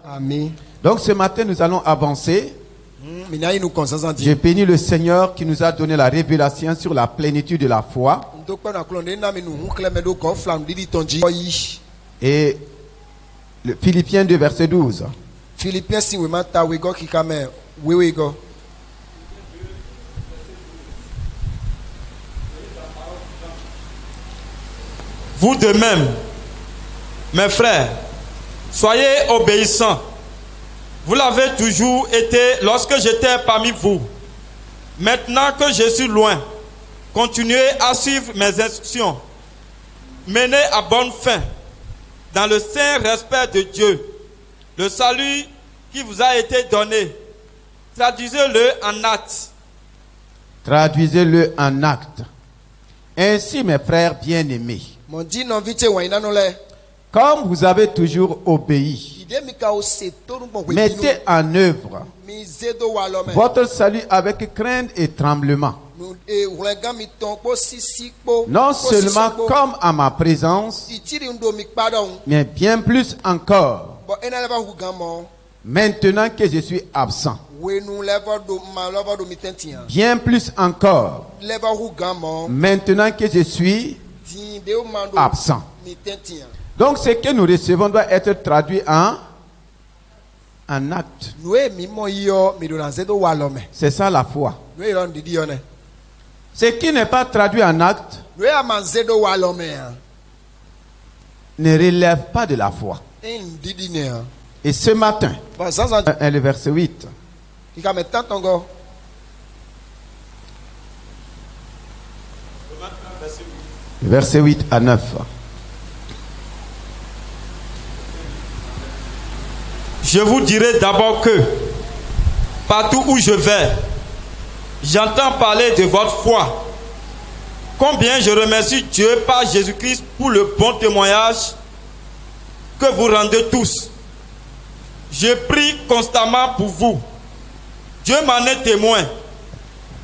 Amen. Donc ce matin, nous allons avancer. Je bénis le Seigneur qui nous a donné la révélation sur la plénitude de la foi. Et le Philippiens 2, verset 12. Philippiens 6, vous de même, mes frères, soyez obéissants. Vous l'avez toujours été lorsque j'étais parmi vous. Maintenant que je suis loin, continuez à suivre mes instructions. Menez à bonne fin, dans le saint respect de Dieu, le salut qui vous a été donné. Traduisez-le en actes. Traduisez-le en actes. Ainsi, mes frères bien-aimés, comme vous avez toujours obéi, mettez en œuvre votre salut avec crainte et tremblement. Non seulement comme à ma présence, mais bien plus encore, maintenant que je suis absent. Bien plus encore, maintenant que je suis absent. Donc ce que nous recevons doit être traduit en acte. C'est ça la foi. Ce qui n'est pas traduit en acte ne relève pas de la foi. Et ce matin, le verset 8. Verset 8 à 9. Je vous dirai d'abord que partout où je vais, j'entends parler de votre foi. Combien je remercie Dieu par Jésus-Christ pour le bon témoignage que vous rendez tous. Je prie constamment pour vous. Dieu m'en est témoin.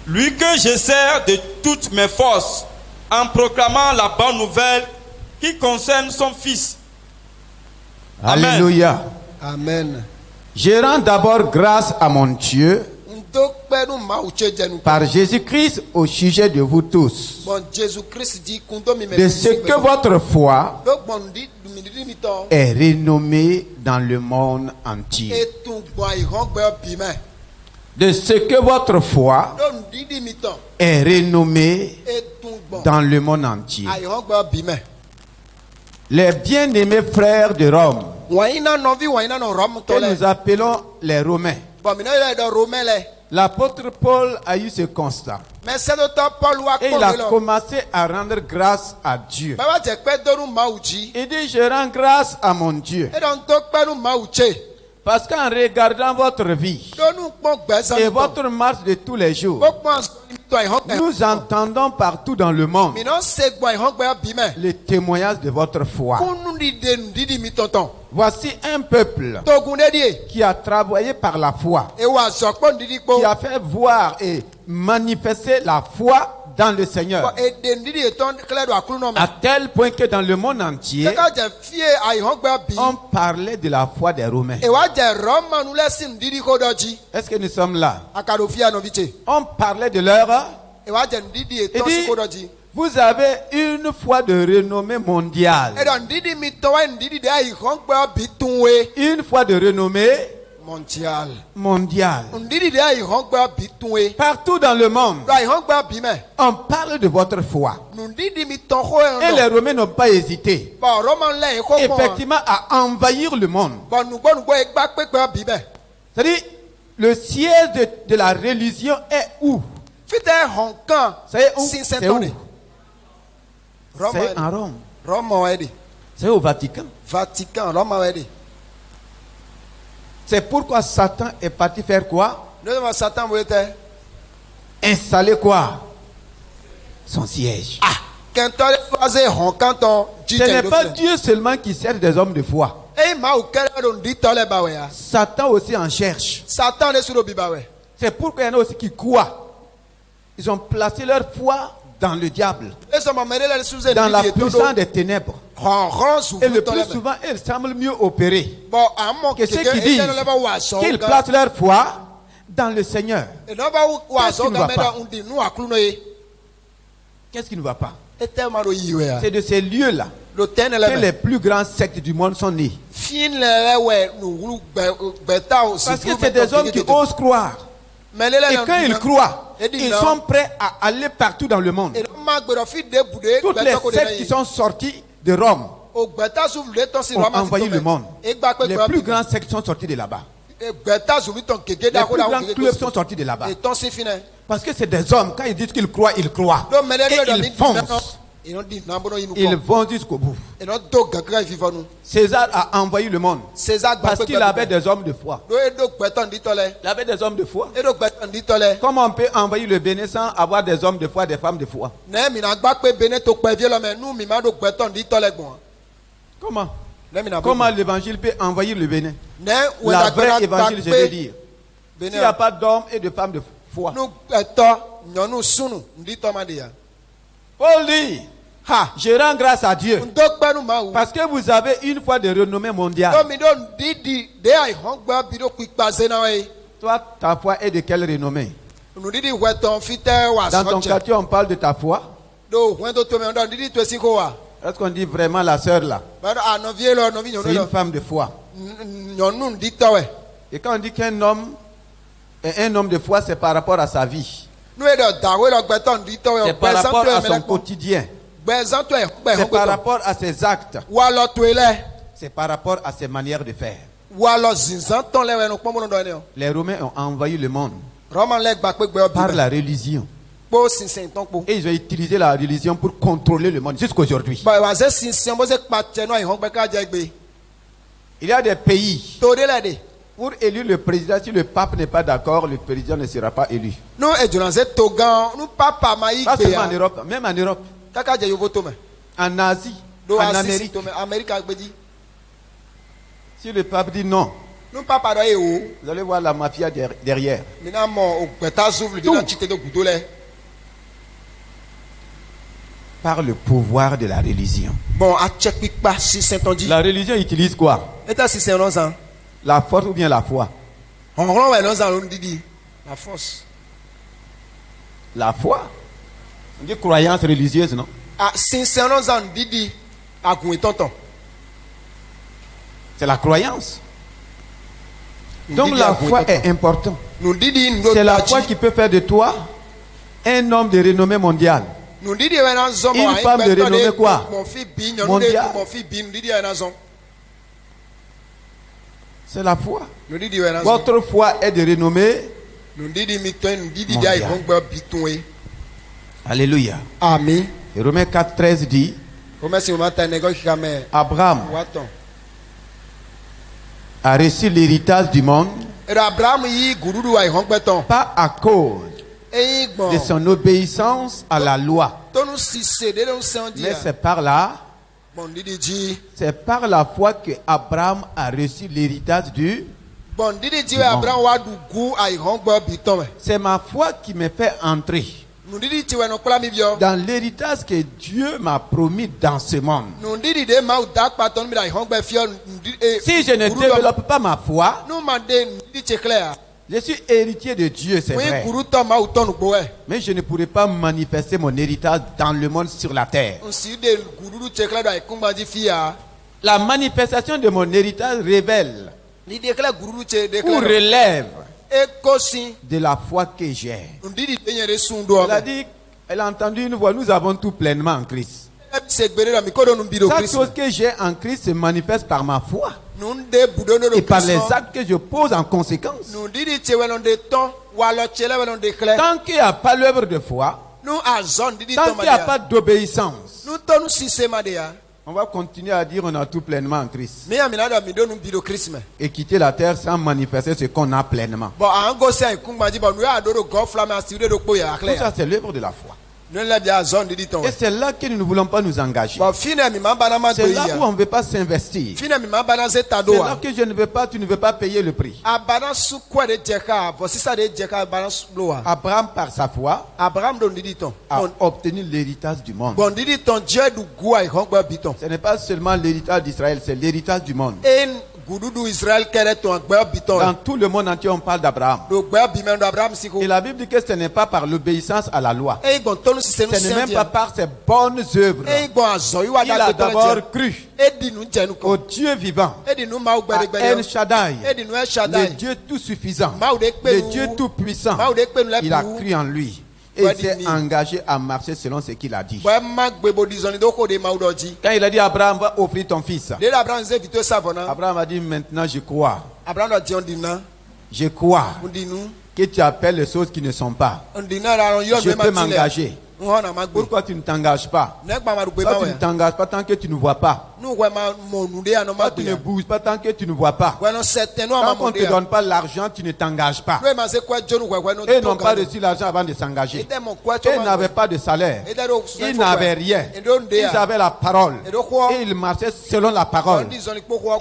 Lui que je sers de toutes mes forces en proclamant la bonne nouvelle qui concerne son Fils. Amen. Alléluia. Amen. Je rends d'abord grâce à mon Dieu par Jésus-Christ au sujet de vous tous, de ce que votre foi est renommée dans le monde entier. De ce que votre foi est renommée dans le monde entier. Les bien-aimés frères de Rome, que nous appelons les Romains. L'apôtre Paul a eu ce constat. Et il a commencé à rendre grâce à Dieu. Il dit, je rends grâce à mon Dieu. Parce qu'en regardant votre vie et votre marche de tous les jours, nous entendons partout dans le monde les témoignages de votre foi. Voici un peuple qui a travaillé par la foi, qui a fait voir et manifester la foi dans le Seigneur, à tel point que dans le monde entier, on parlait de la foi des Romains. Est-ce que nous sommes là? On parlait de leur... Vous avez une foi de renommée mondiale. Une foi de renommée mondiale. Partout dans le monde, on parle de votre foi. Et les Romains n'ont pas hésité, effectivement, à envahir le monde. C'est-à-dire, le siège de la religion est où? C'est où? C'est où? C'est en Rome. C'est au Vatican. C'est pourquoi Satan est parti faire quoi? Installer quoi? Son siège. Ce n'est pas Dieu seulement qui cherche des hommes de foi. Satan aussi en cherche. C'est pourquoi il y en a aussi qui croient. Ils ont placé leur foi dans le diable, dans la puissance des ténèbres. Et le plus souvent, ils semblent mieux opérer que ceux qui disent qu'ils placent leur foi dans le Seigneur. Qu'est-ce qui ne va pas? C'est de ces lieux-là que les plus grands sectes du monde sont nés. Parce que c'est des hommes qui osent croire. Et quand ils croient, ils sont prêts à aller partout dans le monde. Toutes les sectes qui sont sorties de Rome ont envahi le monde. Les plus grands sectes sont sortis de là-bas. Les plus grands clubs sont sortis de là-bas. Parce que c'est des hommes, quand ils disent qu'ils croient, ils croient. Et ils foncent. Ils vont jusqu'au bout. César a envahi le monde parce qu'il avait des hommes de foi. Il avait des hommes de foi. Comment on peut envahir le Bénin sans avoir des hommes de foi, des femmes de foi? Comment l'évangile peut envahir le Bénin? La vraie évangile, je veux dire. S'il n'y a pas d'hommes et de femmes de foi. Paul dit, je rends grâce à Dieu parce que vous avez une foi de renommée mondiale. Toi, ta foi est de quelle renommée? Dans ton quartier, on parle de ta foi. Est-ce qu'on dit vraiment la sœur là? C'est une femme de foi. Et quand on dit qu'un homme est un homme de foi, c'est par rapport à sa vie. C'est par rapport à son quotidien. C'est par rapport à ses actes. C'est par rapport à ses manières de faire. Les Romains ont envahi le monde par la religion. Et ils ont utilisé la religion pour contrôler le monde jusqu'aujourd'hui. Il y a des pays, pour élire le président, si le pape n'est pas d'accord, le président ne sera pas élu. Pas seulement en Europe, même en Europe. En Asie, en Amérique. Si le pape dit non, vous allez voir la mafia derrière. Tout. Par le pouvoir de la religion. La religion utilise quoi? La force ou bien la foi? La force. La foi? On dit croyance religieuse, non? C'est la croyance. Donc la foi est importante. C'est la foi qui peut faire de toi un homme de renommée mondiale. Une femme de renommée quoi? Mondiale. C'est la foi. Votre foi est de renommée mondiale. Alléluia. Amen. Et Romains 4:13 dit, Abraham a reçu l'héritage du monde pas à cause de son obéissance à la loi, mais c'est par la foi que Abraham a reçu l'héritage du monde. C'est ma foi qui me fait entrer dans l'héritage que Dieu m'a promis dans ce monde. Si je ne développe pas ma foi, je suis héritier de Dieu, c'est vrai. Mais je ne pourrai pas manifester mon héritage dans le monde sur la terre. La manifestation de mon héritage révèle ou relève de la foi que j'ai. Elle a dit, elle a entendu une voix, nous avons tout pleinement en Christ. Chaque chose que j'ai en Christ se manifeste par ma foi et par les actes que je pose en conséquence. Tant qu'il n'y a pas l'œuvre de foi, tant qu'il n'y a pas d'obéissance, on va continuer à dire on a tout pleinement en Christ. Et quitter la terre sans manifester ce qu'on a pleinement. Tout ça, c'est l'œuvre de la foi. Et c'est là que nous ne voulons pas nous engager. C'est là où on ne veut pas s'investir. C'est là que je ne veux pas, tu ne veux pas payer le prix. Abraham, par sa foi, a obtenu l'héritage du monde. Ce n'est pas seulement l'héritage d'Israël, c'est l'héritage du monde. Dans tout le monde entier, on parle d'Abraham. Et la Bible dit que ce n'est pas par l'obéissance à la loi. Ce n'est même pas par ses bonnes œuvres. Il a d'abord cru au Dieu vivant, à El Shaddai, le Dieu tout suffisant, le Dieu tout puissant. Il a cru en lui. Et il s'est engagé à marcher selon ce qu'il a dit. Quand il a dit Abraham va offrir ton fils, Abraham a dit maintenant je crois. Je crois que tu appelles les choses qui ne sont pas. Je peux m'engager. Pourquoi tu ne t'engages pas? Toi, tu ne t'engages pas tant que tu ne vois pas. Toi, tu ne bouges pas tant que tu ne vois pas. Tant qu'on ne te donne pas l'argent, tu ne t'engages pas. Ils n'ont pas reçu l'argent avant de s'engager. Ils n'avaient pas de salaire. Ils n'avaient rien. Ils avaient la parole. Et ils marchaient selon la parole.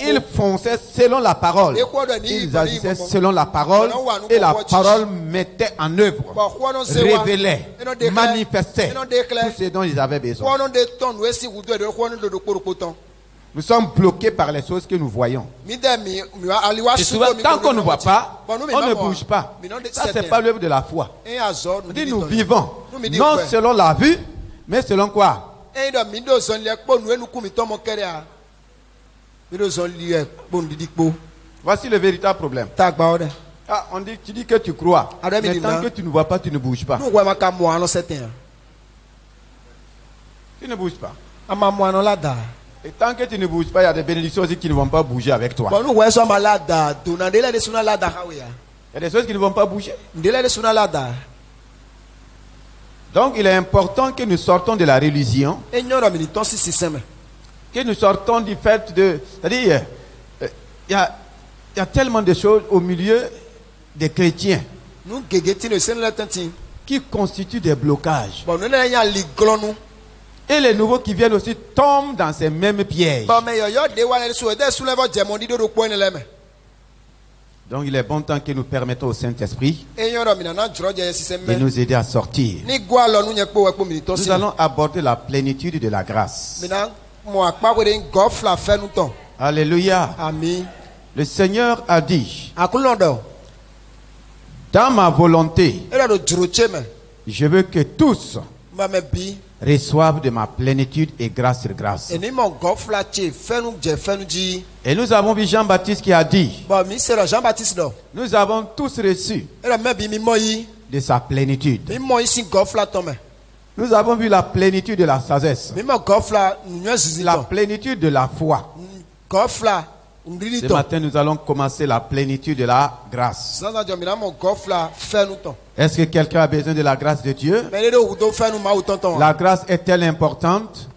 Ils fonçaient selon la parole. Ils agissaient selon la parole. Et la parole mettait en œuvre, révélait, manifestait tout ce dont ils avaient besoin. Nous sommes bloqués par les choses que nous voyons. Et souvent, tant qu'on ne voit pas, on ne bouge pas. Ça, ce n'est pas l'œuvre de la foi. On dit nous vivons, non selon la vue, mais selon quoi? Voici le véritable problème. Ah, tu dis que tu crois, mais tant que tu ne vois pas, tu ne bouges pas. Tu ne bouges pas. Et tant que tu ne bouges pas, il y a des bénédictions aussi qui ne vont pas bouger avec toi. Il y a des choses qui ne vont pas bouger. Donc il est important que nous sortons de la religion. Que nous sortons du fait de... C'est-à-dire, il y a tellement de choses au milieu des chrétiens qui constituent des blocages. Et les nouveaux qui viennent aussi tombent dans ces mêmes pièges. Donc il est bon temps que nous permettons au Saint-Esprit de nous aider à sortir. Nous allons aborder la plénitude de la grâce. Alléluia. Amen. Le Seigneur a dit, dans ma volonté, je veux que tous reçoivent de ma plénitude et grâce sur grâce. Et nous avons vu Jean-Baptiste qui a dit, nous avons tous reçu de sa plénitude. Nous avons vu la plénitude de la sagesse, la plénitude de la foi. Ce matin, nous allons commencer la plénitude de la grâce. Est-ce que quelqu'un a besoin de la grâce de Dieu? La grâce est-elle importante?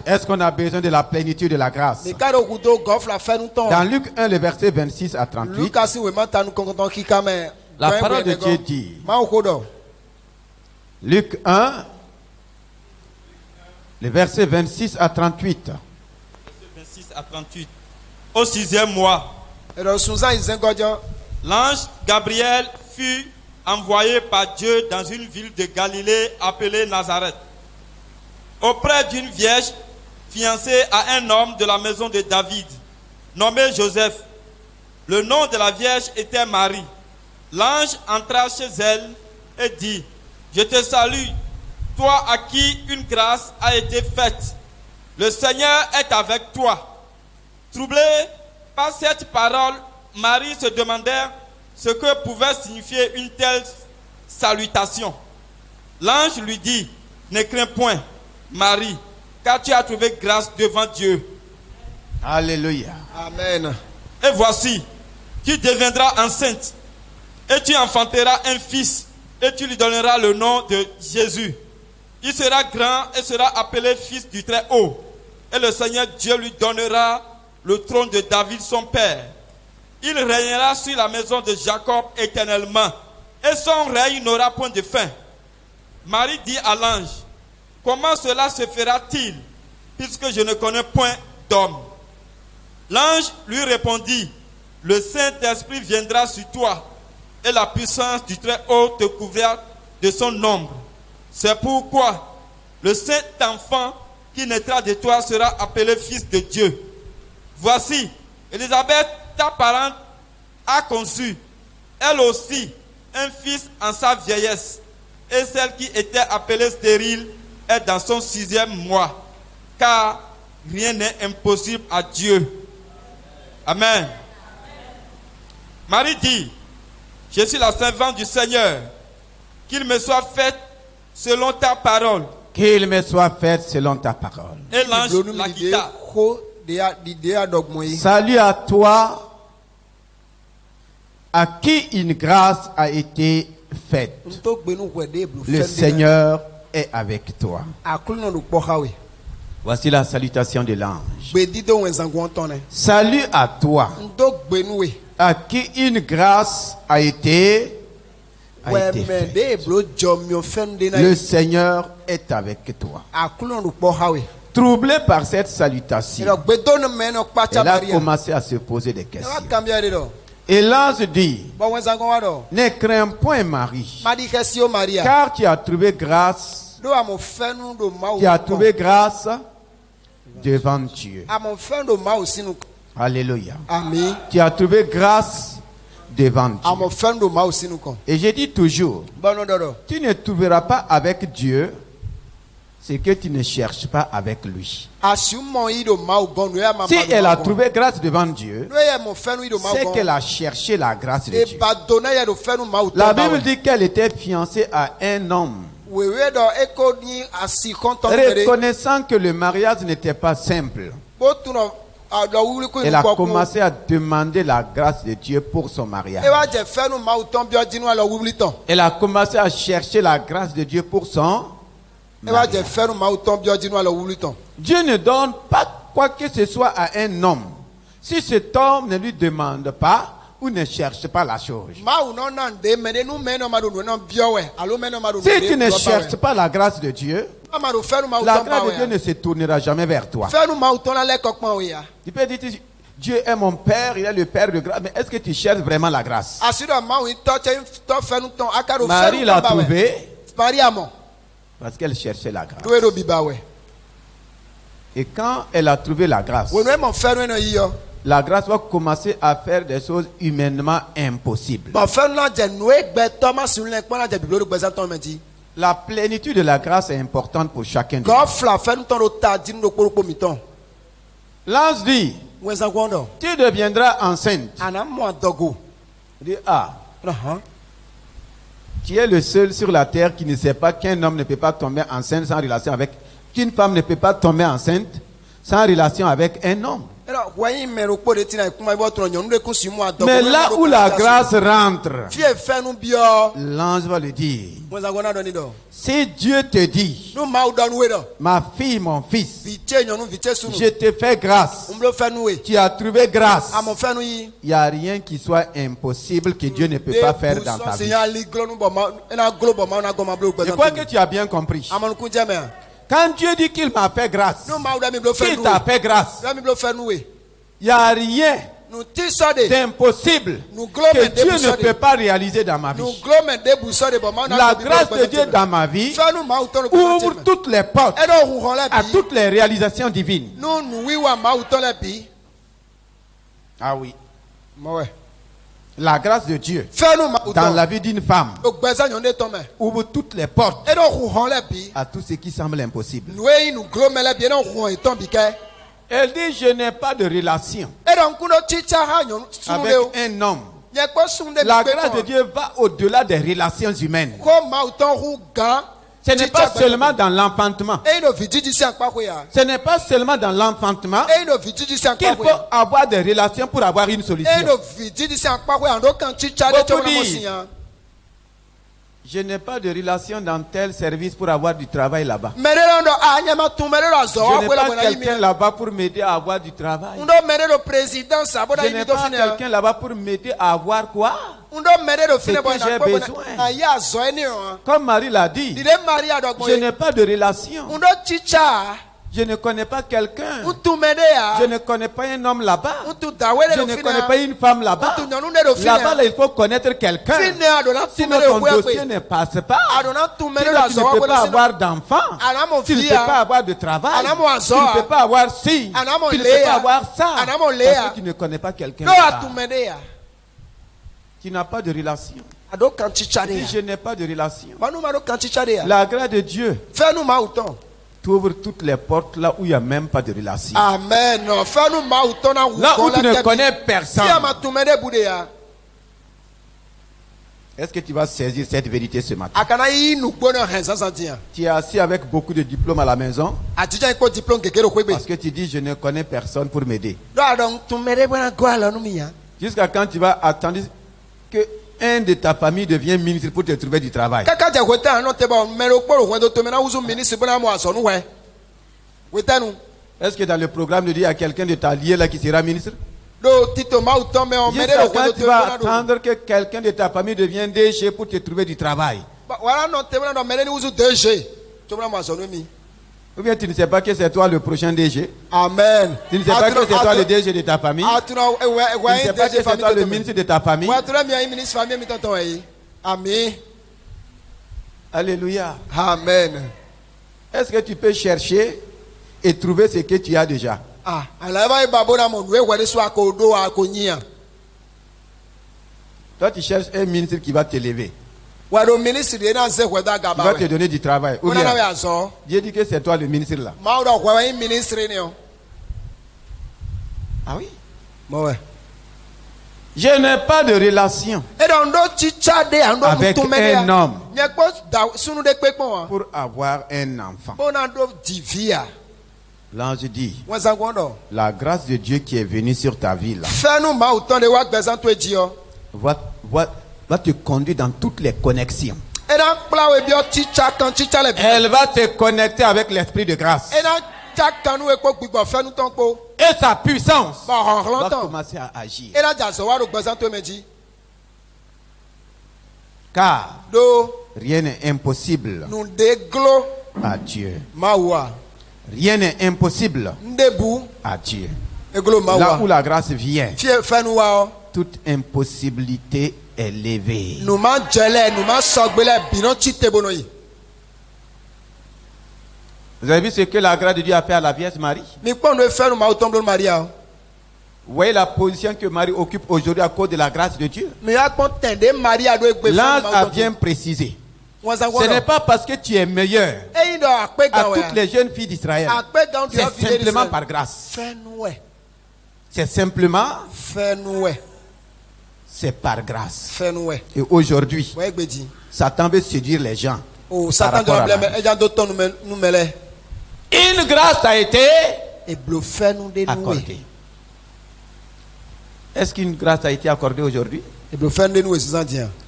Est-ce qu'on a besoin de la plénitude de la grâce? Dans Luc 1, le verset 26 à 38, la parole de Dieu dit, Luc 1, le verset 26 à 38. À 38. Au 6e mois, l'ange Gabriel fut envoyé par Dieu dans une ville de Galilée appelée Nazareth, auprès d'une vierge fiancée à un homme de la maison de David, nommé Joseph. Le nom de la vierge était Marie. L'ange entra chez elle et dit, je te salue, toi à qui une grâce a été faite. Le Seigneur est avec toi. Troublée par cette parole, Marie se demandait ce que pouvait signifier une telle salutation. L'ange lui dit, ne crains point, Marie, car tu as trouvé grâce devant Dieu. Alléluia. Amen. Et voici, tu deviendras enceinte, et tu enfanteras un fils, et tu lui donneras le nom de Jésus. Il sera grand et sera appelé fils du Très-Haut. Et le Seigneur Dieu lui donnera le trône de David son père. Il régnera sur la maison de Jacob éternellement, et son règne n'aura point de fin. Marie dit à l'ange, comment cela se fera-t-il, puisque je ne connais point d'homme? L'ange lui répondit, le Saint-Esprit viendra sur toi, et la puissance du Très-Haut te couvrira de son ombre. C'est pourquoi le Saint-Enfant qui naîtra de toi sera appelé Fils de Dieu. Voici, Élisabeth, ta parente, a conçu, elle aussi, un fils en sa vieillesse, et celle qui était appelée stérile est dans son 6e mois, car rien n'est impossible à Dieu. Amen. Marie dit, je suis la servante du Seigneur, qu'il me soit fait selon ta parole. Qu'il me soit fait selon ta parole. Et l'ange la quitta. Salut à toi, à qui une grâce a été faite. Le Seigneur est avec toi. Voici la salutation de l'ange. Salut à toi, à qui une grâce a été faite. Le Seigneur est avec toi. Troublé par cette salutation, elle a commencé à se poser des questions. Et l'ange dit, ne crains point Marie, car tu as trouvé grâce, devant Dieu. Alléluia. Tu as trouvé grâce devant Dieu. Et je dis toujours, tu ne trouveras pas avec Dieu ce que tu ne cherches pas avec lui. Si elle a trouvé grâce devant Dieu, c'est qu'elle a cherché la grâce de Dieu. La Bible dit qu'elle était fiancée à un homme, reconnaissant que le mariage n'était pas simple. Elle a commencé à demander la grâce de Dieu pour son mariage. Elle a commencé à chercher la grâce de Dieu pour son mariage. Dieu ne donne pas quoi que ce soit à un homme si cet homme ne lui demande pas ou ne cherche pas la chose. Si tu ne cherches pas la grâce de Dieu, la grâce de Dieu ne se tournera jamais vers toi. Tu peux dire, Dieu est mon Père, il est le Père de grâce, mais est-ce que tu cherches vraiment la grâce? Marie l'a trouvé parce qu'elle cherchait la grâce. Et quand elle a trouvé la grâce, la grâce va commencer à faire des choses humainement impossibles. La plénitude de la grâce est importante pour chacun de nous. L'ange dit, tu deviendras enceinte. Il dit, tu es le seul sur la terre qui ne sait pas qu'un homme ne peut pas tomber enceinte sans relation avec, qu'une femme ne peut pas tomber enceinte sans relation avec un homme. Mais là où la grâce rentre, l'ange va lui dire, si Dieu te dit, ma fille, mon fils, je te fais grâce, tu as trouvé grâce, il n'y a rien qui soit impossible que Dieu ne peut pas faire dans ta vie. Je crois que tu as bien compris. Quand Dieu dit qu'il m'a fait grâce, qu'il t'a fait grâce, il n'y a rien d'impossible que Dieu ne peut pas réaliser dans ma vie. La grâce de Dieu dans ma vie ouvre toutes les portes à toutes les réalisations divines. Ah oui. La grâce de Dieu dans la vie d'une femme ouvre toutes les portes à tout ce qui semble impossible. Elle dit, je n'ai pas de relation avec un homme. La grâce de Dieu va au-delà des relations humaines. Ce n'est pas seulement dans l'enfantement. Ce n'est pas seulement dans l'enfantement qu'il faut avoir des relations pour avoir une solution. Beaucoup disent, Je n'ai pas de relation dans tel service pour avoir du travail là-bas. Je n'ai pas quelqu'un là-bas pour m'aider à avoir du travail. Je n'ai pas quelqu'un là-bas pour m'aider à avoir quoi? Ce que j'ai besoin. Comme Marie l'a dit, je n'ai pas de relation. Je ne connais pas quelqu'un. Je ne connais pas un homme là-bas. Je ne connais pas une femme là-bas. Là-bas, il faut connaître quelqu'un. Sinon, ton dossier ne passe pas. Sinon, tu ne peux pas avoir d'enfant. Tu ne peux pas avoir de travail. Tu ne peux pas avoir ci. Tu ne peux pas avoir ça. Parce que tu ne connais pas quelqu'un là-bas. Tu n'as pas de relation. Je n'ai pas de relation. La grâce de Dieu t'ouvre toutes les portes là où il n'y a même pas de relation. Amen. Là où tu ne connais personne. Est-ce que tu vas saisir cette vérité ce matin? Tu es assis avec beaucoup de diplômes à la maison. Parce que tu dis je ne connais personne pour m'aider. Jusqu'à quand tu vas attendre que un de ta famille devient ministre pour te trouver du travail. Est-ce que dans le programme de Dieu, il y a quelqu'un de ta liée là qui sera ministre? Jusqu'à quand tu vas attendre que quelqu'un de ta famille devienne DG pour te trouver du travail? Ou bien tu ne sais pas que c'est toi le prochain DG? Amen. Tu ne sais pas que c'est toi le DG de ta famille? Tu ne sais pas que c'est toi le ministre de ta famille? Amen. Alléluia. Amen. Est-ce que tu peux chercher et trouver ce que tu as déjà? Toi tu cherches un ministre qui va t'élever. Qui va te donner du travail. Ou bien, Dieu dit que c'est toi le ministre là. Ah oui? Je n'ai pas de relation avec un homme pour avoir un enfant. L'ange dit, la grâce de Dieu qui est venue sur ta vie là va te conduire dans toutes les connexions. Elle va te connecter avec l'esprit de grâce. Et sa puissance va commencer à agir. Car rien n'est impossible à Dieu. Rien n'est impossible à Dieu. Là où la grâce vient, toute impossibilité est levée. Vous avez vu ce que la grâce de Dieu a fait à la Vierge Marie? Vous voyez la position que Marie occupe aujourd'hui à cause de la grâce de Dieu? L'ange a bien précisé. Ce n'est pas parce que tu es meilleur à toutes les jeunes filles d'Israël. C'est simplement par grâce. C'est simplement. C'est par grâce. Et aujourd'hui, Satan veut séduire les gens. Une grâce a été accordée. Est-ce qu'une grâce a été accordée aujourd'hui?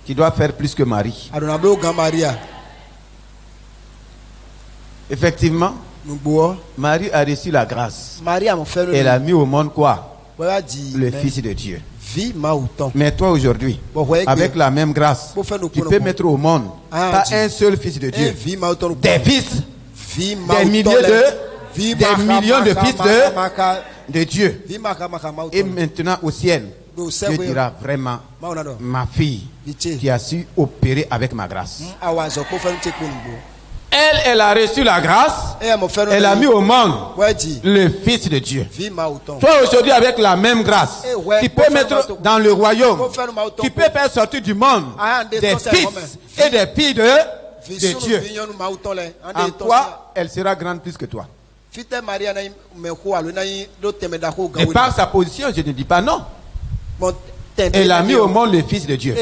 Tu dois faire plus que Marie. Effectivement, Marie a reçu la grâce. Elle a mis au monde quoi? Le Fils de Dieu. Mais toi aujourd'hui, avec la même grâce, tu peux mettre au monde pas un seul Fils de Dieu, des fils, des millions de fils de Dieu. Et maintenant au ciel, Dieu dira vraiment, ma fille qui a su opérer avec ma grâce. Elle a reçu la grâce. Elle a mis au monde le Fils de Dieu. Toi aujourd'hui avec la même grâce, tu peux mettre dans le royaume, tu peux faire sortir du monde des fils et des filles de Dieu. En toi, elle sera grande plus que toi. Et par sa position, je ne dis pas non. Elle a mis au monde le Fils de Dieu.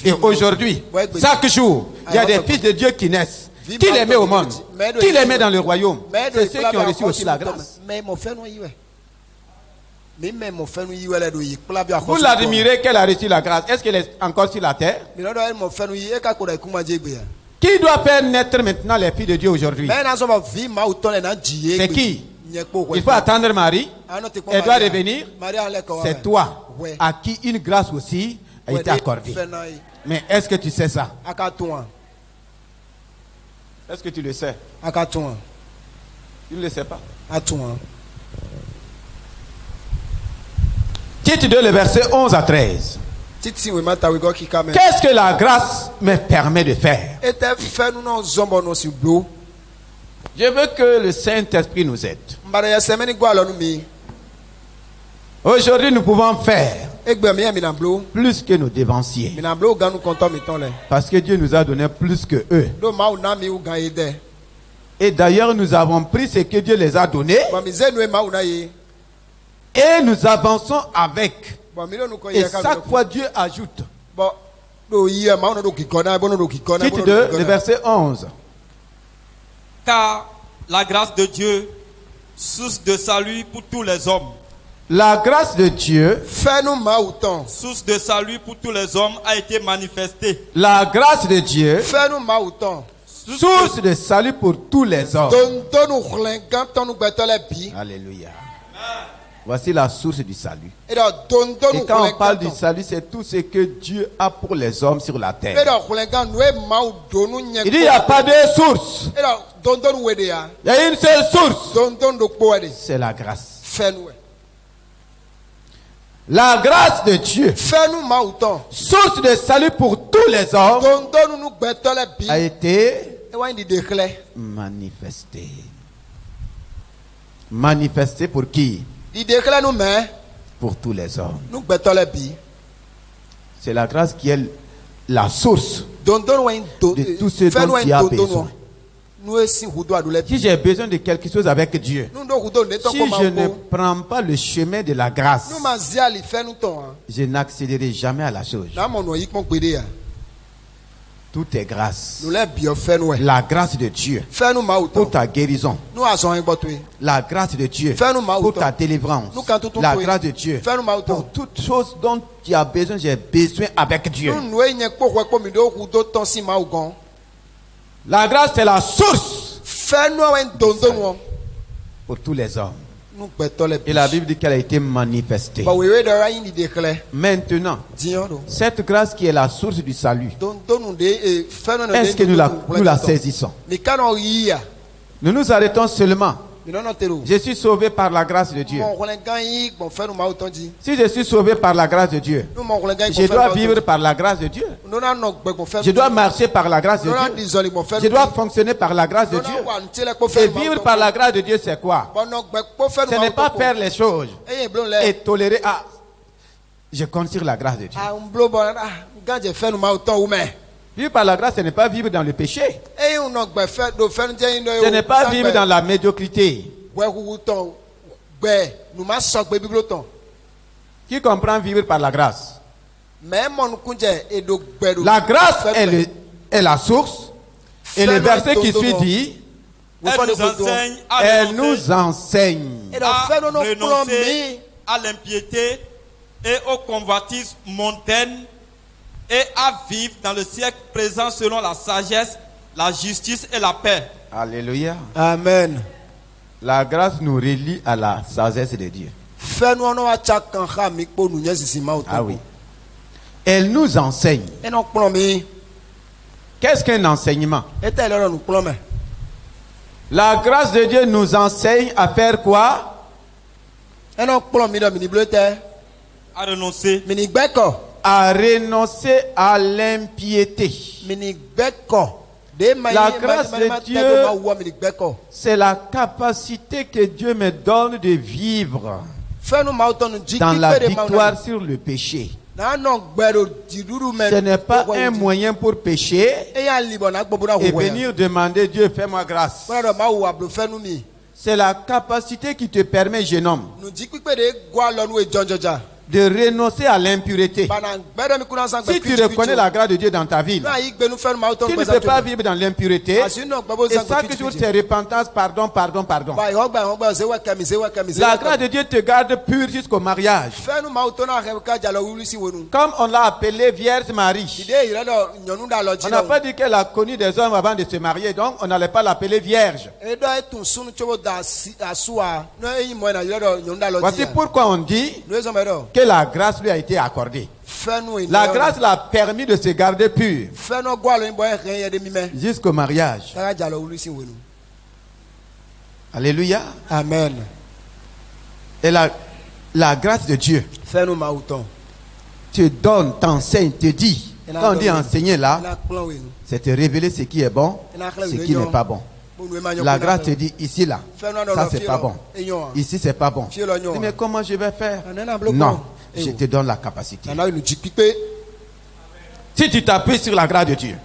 Et aujourd'hui, chaque jour, il y a des fils de Dieu qui naissent. Qui les met au monde? Qui les met dans le royaume? C'est ceux qui ont reçu aussi la grâce. Vous l'admirez qu'elle a reçu la grâce. Est-ce qu'elle est encore sur la terre? Qui doit faire naître maintenant les filles de Dieu aujourd'hui? C'est qui? Il faut attendre Marie. Elle doit revenir. C'est toi à qui une grâce aussi a été accordée. Mais est-ce que tu sais ça? Est-ce que tu le sais? Tu ne le sais pas. Tite 2, le verset 11 à 13. Qu'est-ce que la grâce me permet de faire? Je veux que le Saint-Esprit nous aide. Aujourd'hui, nous pouvons faire plus que nos dévanciers. Parce que Dieu nous a donné plus que eux. Et d'ailleurs, nous avons pris ce que Dieu les a donnés. Et nous avançons avec. Et chaque fois, Dieu ajoute. Tite 2, le verset 11. Car la grâce de Dieu, source de salut pour tous les hommes. La grâce de Dieu, source de salut pour tous les hommes, a été manifestée. La grâce de Dieu, source de salut pour tous les hommes. Alléluia. Voici la source du salut. Et quand on parle du salut, c'est tout ce que Dieu a pour les hommes sur la terre. Il dit, il n'y a pas de source. Il y a une seule source. C'est la grâce. La grâce de Dieu, source de salut pour tous les hommes, a été manifestée. Manifestée pour qui? Pour tous les hommes. C'est la grâce qui est la source de tout ce dont tu as besoin. Si j'ai besoin de quelque chose avec Dieu, si je ne prends pas le chemin de la grâce, je n'accéderai jamais à la chose. Tout est grâce. La grâce de Dieu pour ta guérison. La grâce de Dieu pour ta délivrance. La grâce de Dieu pour toutes choses dont tu as besoin, j'ai besoin avec Dieu. La grâce c'est la source pour tous les hommes. Et la Bible dit qu'elle a été manifestée. Maintenant, cette grâce qui est la source du salut, est-ce que nous la saisissons? Nous nous arrêtons seulement. Je suis sauvé par la grâce de Dieu. Si je suis sauvé par la grâce de Dieu, je dois vivre par la grâce de Dieu. Je dois marcher par la grâce de Dieu. Je dois fonctionner par la grâce de Dieu. Et vivre par la grâce de Dieu, c'est quoi? Ce n'est pas faire les choses et tolérer. Ah, je compte sur la grâce de Dieu. Vivre par la grâce, ce n'est pas vivre dans le péché. Ce n'est pas vivre dans la médiocrité. Qui comprend vivre par la grâce? La grâce est la source. Et le verset qui suit dit, elle nous enseigne à renoncer à l'impiété et aux convoitises mondaines et à vivre dans le siècle présent selon la sagesse, la justice et la paix. Alléluia. Amen. La grâce nous relie à la sagesse de Dieu. Ah oui. Elle nous enseigne. Qu'est-ce qu'un enseignement? La grâce de Dieu nous enseigne à faire quoi? À renoncer. À renoncer à l'impiété. La grâce de Dieu, c'est la capacité que Dieu me donne de vivre dans la victoire sur le péché. Ce n'est pas un moyen pour pécher et venir demander Dieu, fais-moi grâce. C'est la capacité qui te permet, jeune homme, de renoncer à l'impureté. Si tu reconnais la grâce de Dieu dans ta vie, tu ne peux pas vivre dans l'impureté. Et chaque jour, c'est repentance, pardon. La grâce de Dieu te garde pur jusqu'au mariage. Comme on l'a appelée Vierge Marie. On n'a pas dit qu'elle a connu des hommes avant de se marier, donc on n'allait pas l'appeler Vierge. Voici pourquoi on dit que la grâce lui a été accordée. La grâce l'a permis de se garder pur jusqu'au mariage. Alléluia. Amen. Et la grâce de Dieu te donne, t'enseigne, te dit. Quand on dit enseigner là, c'est te révéler ce qui est bon, ce qui n'est pas bon. La grâce te dit ici là, ça c'est pas bon. Ici c'est pas bon. Mais comment je vais faire? Non, je te donne la capacité. Si tu t'appuies sur la grâce de Dieu,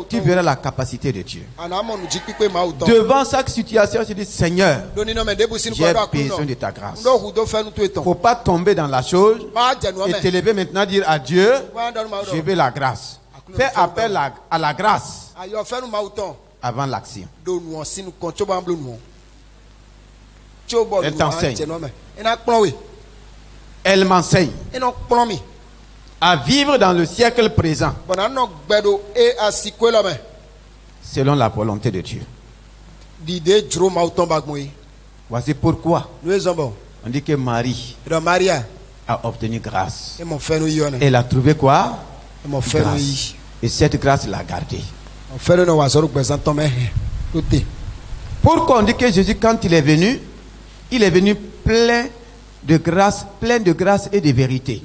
tu verras la capacité de Dieu. Devant chaque situation, tu dis Seigneur, j'ai besoin de ta grâce. Il ne faut pas tomber dans la chose et te lever maintenant dire à Dieu, je veux la grâce. Fais appel à la grâce avant l'action. Elle t'enseigne. Elle m'enseigne à vivre dans le siècle présent selon la volonté de Dieu. Voici pourquoi on dit que Marie a obtenu grâce. Elle a trouvé quoi? Grâce. Et cette grâce l'a gardée. Pourquoi on dit que Jésus, quand il est venu plein de grâce et de vérité.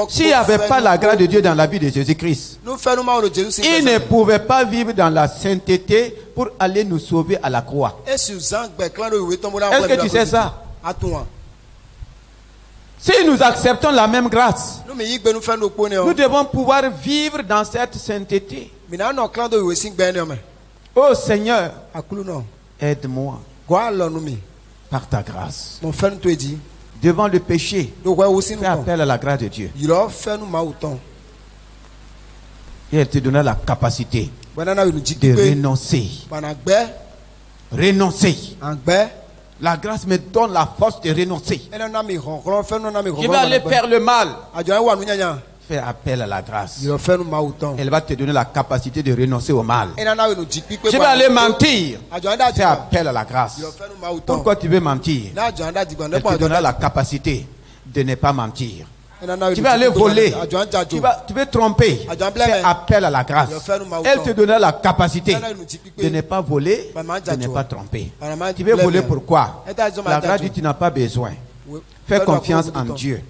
S'il n'y avait pas la grâce de Dieu dans la vie de Jésus-Christ, il ne pouvait pas vivre dans la sainteté pour aller nous sauver à la croix. Est-ce que tu sais ça? Si nous acceptons la même grâce, nous devons pouvoir vivre dans cette sainteté. Oh Seigneur, aide-moi par ta grâce. Devant le péché, fais appel à la grâce de Dieu. Et elle te donnera la capacité de renoncer. La grâce me donne la force de renoncer. Je vais aller faire le mal. Fais appel à la grâce. Elle va te donner la capacité de renoncer au mal. Je vais aller mentir. Fais appel à la grâce. Pourquoi tu veux mentir? Elle te donnera la capacité de ne pas mentir. Tu vas aller voler. Tu veux tromper. Fais appel à la grâce. Elle te donnera la capacité de ne pas voler, de ne pas tromper. Tu veux voler pourquoi? La grâce dit tu n'as pas besoin. Fais confiance en Dieu.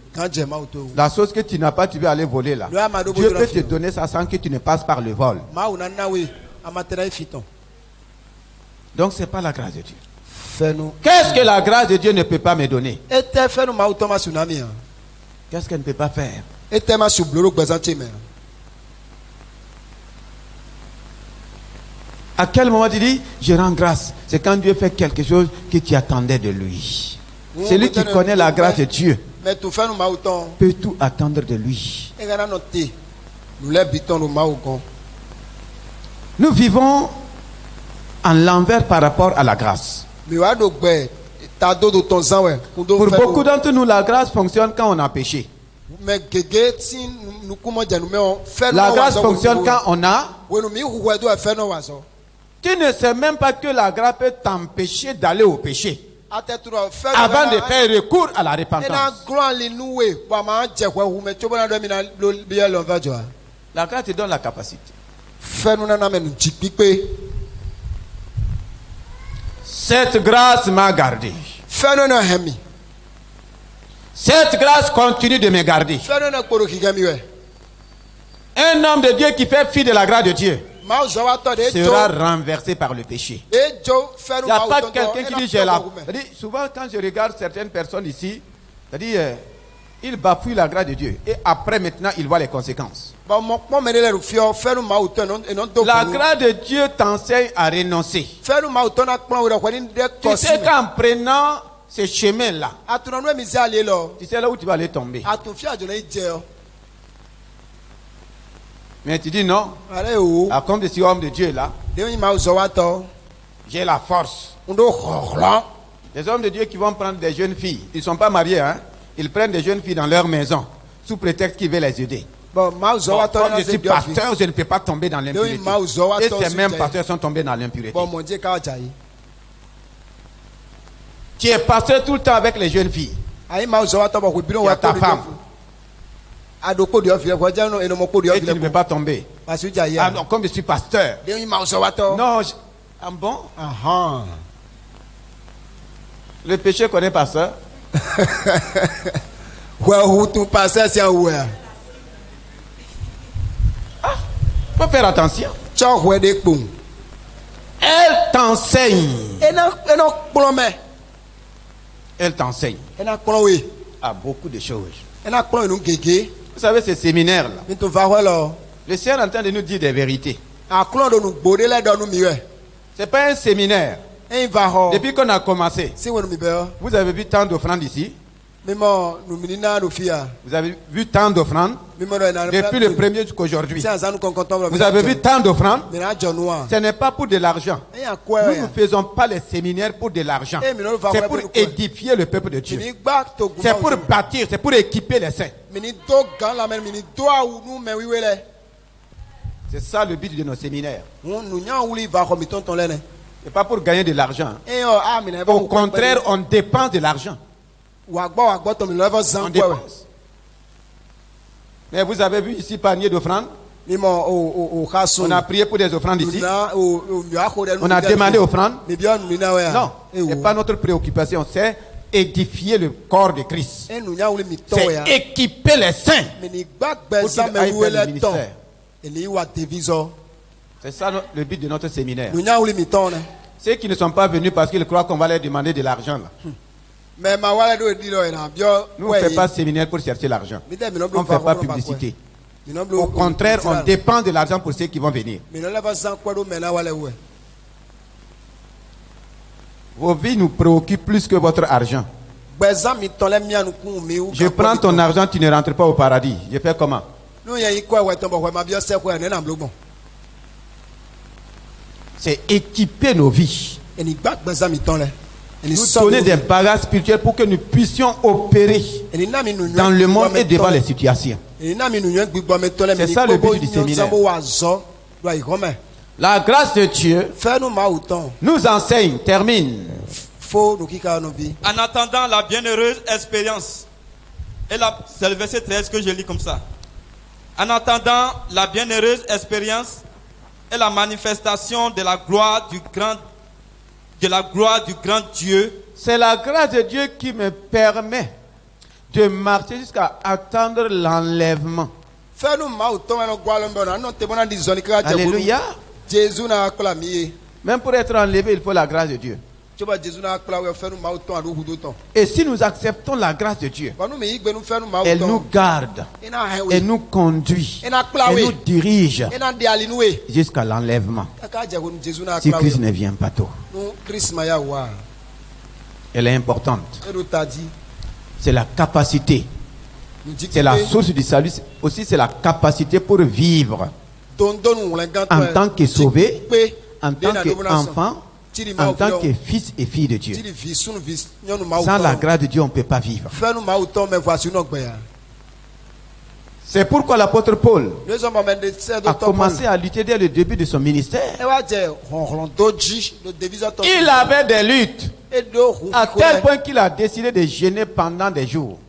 La chose que tu n'as pas, tu veux aller voler là. Dieu peut te donner ça sans que tu ne passes par le vol. Donc ce n'est pas la grâce de Dieu. Qu'est-ce que la grâce de Dieu ne peut pas me donner? Qu'est-ce qu'elle ne peut pas faire? À quel moment tu dis je rends grâce? C'est quand Dieu fait quelque chose que tu attendais de lui. Celui qui connaît la grâce de Dieu peut tout attendre de lui. Nous vivons en l'envers par rapport à la grâce. Pour beaucoup d'entre nous, la grâce fonctionne quand on a péché. La grâce fonctionne quand on a. Tu ne sais même pas que la grâce peut t'empêcher d'aller au péché avant de faire recours à la repentance. La grâce te donne la capacité. Cette grâce m'a gardé. Cette grâce continue de me garder. Un homme de Dieu qui fait fi de la grâce de Dieu sera renversé par le péché. Il n'y a pas quelqu'un qui dit j'ai la... Souvent quand je regarde certaines personnes ici, ils bafouillent la grâce de Dieu. Et après maintenant, ils voient les conséquences. La grâce de Dieu t'enseigne à renoncer. Tu sais qu'en prenant ce chemin-là, tu sais là où tu vas aller tomber. Mais tu dis non. À comme je suis homme de Dieu là, j'ai la force. Les hommes de Dieu qui vont prendre des jeunes filles, ils ne sont pas mariés, hein? Ils prennent des jeunes filles dans leur maison, sous prétexte qu'ils veulent les aider. Bon, comme je suis pasteur, je ne peux pas tomber dans l'impureté. Et ces mêmes pasteurs sont tombés dans l'impureté. Tu es pasteur tout le temps avec les jeunes filles. Tu as ta femme. Et tu ne peux pas tomber. Ah non, comme je suis pasteur. Non, ah bon? Le péché connaît pasteur. Faut faire attention. Elle t'enseigne. Elle t'enseigne à beaucoup de choses. Vous savez, ce séminaire-là, le Seigneur est en train de nous dire des vérités. Ce n'est pas un séminaire. Depuis qu'on a commencé, vous avez vu tant d'offrandes ici. Vous avez vu tant d'offrandes depuis le premier jusqu'aujourd'hui. Vous avez vu tant d'offrandes. Ce n'est pas pour de l'argent. Nous ne faisons pas les séminaires pour de l'argent. C'est pour édifier le peuple de Dieu. C'est pour bâtir, c'est pour équiper les saints. C'est ça le but de nos séminaires. C'est pas pour gagner de l'argent. Au contraire, on dépense de l'argent. On dépense. Mais vous avez vu ici panier d'offrandes. On a prié pour des offrandes ici. On a demandé offrandes. Non, ce n'est pas notre préoccupation. C'est édifier le corps de Christ. C'est équiper les saints pour qu'ils aillent faire le ministère. C'est ça le but de notre séminaire. Ceux qui ne sont pas venus parce qu'ils croient qu'on va leur demander de l'argent là. Nous ne faisons pas de séminaire pour chercher l'argent. On ne fait pas publicité. Au contraire, on dépend de l'argent pour ceux qui vont venir. Vos vies nous préoccupent plus que votre argent. Je prends ton argent, tu ne rentres pas au paradis. Je fais comment? C'est équiper nos vies. Nous donner des bagages spirituels pour que nous puissions opérer dans le monde et devant les situations. C'est ça le but du séminaire. La grâce de Dieu nous enseigne, termine. En attendant la bienheureuse expérience. C'est le verset 13 que je lis comme ça. En attendant la bienheureuse expérience et la manifestation de la gloire du grand Dieu. C'est la grâce de Dieu qui me permet de marcher jusqu'à attendre l'enlèvement. Alléluia. Même pour être enlevé, il faut la grâce de Dieu. Et si nous acceptons la grâce de Dieu, elle nous garde, elle nous conduit, elle nous dirige jusqu'à l'enlèvement. Si Christ ne vient pas tôt, elle est importante. C'est la capacité, c'est la source du salut. Aussi, c'est la capacité pour vivre en tant que sauvé, en tant qu'enfant, en tant que fils et fille de Dieu. Sans la grâce de Dieu, on ne peut pas vivre. C'est pourquoi l'apôtre Paul a commencé à lutter dès le début de son ministère. Il avait des luttes à tel point qu'il a décidé de jeûner pendant des jours.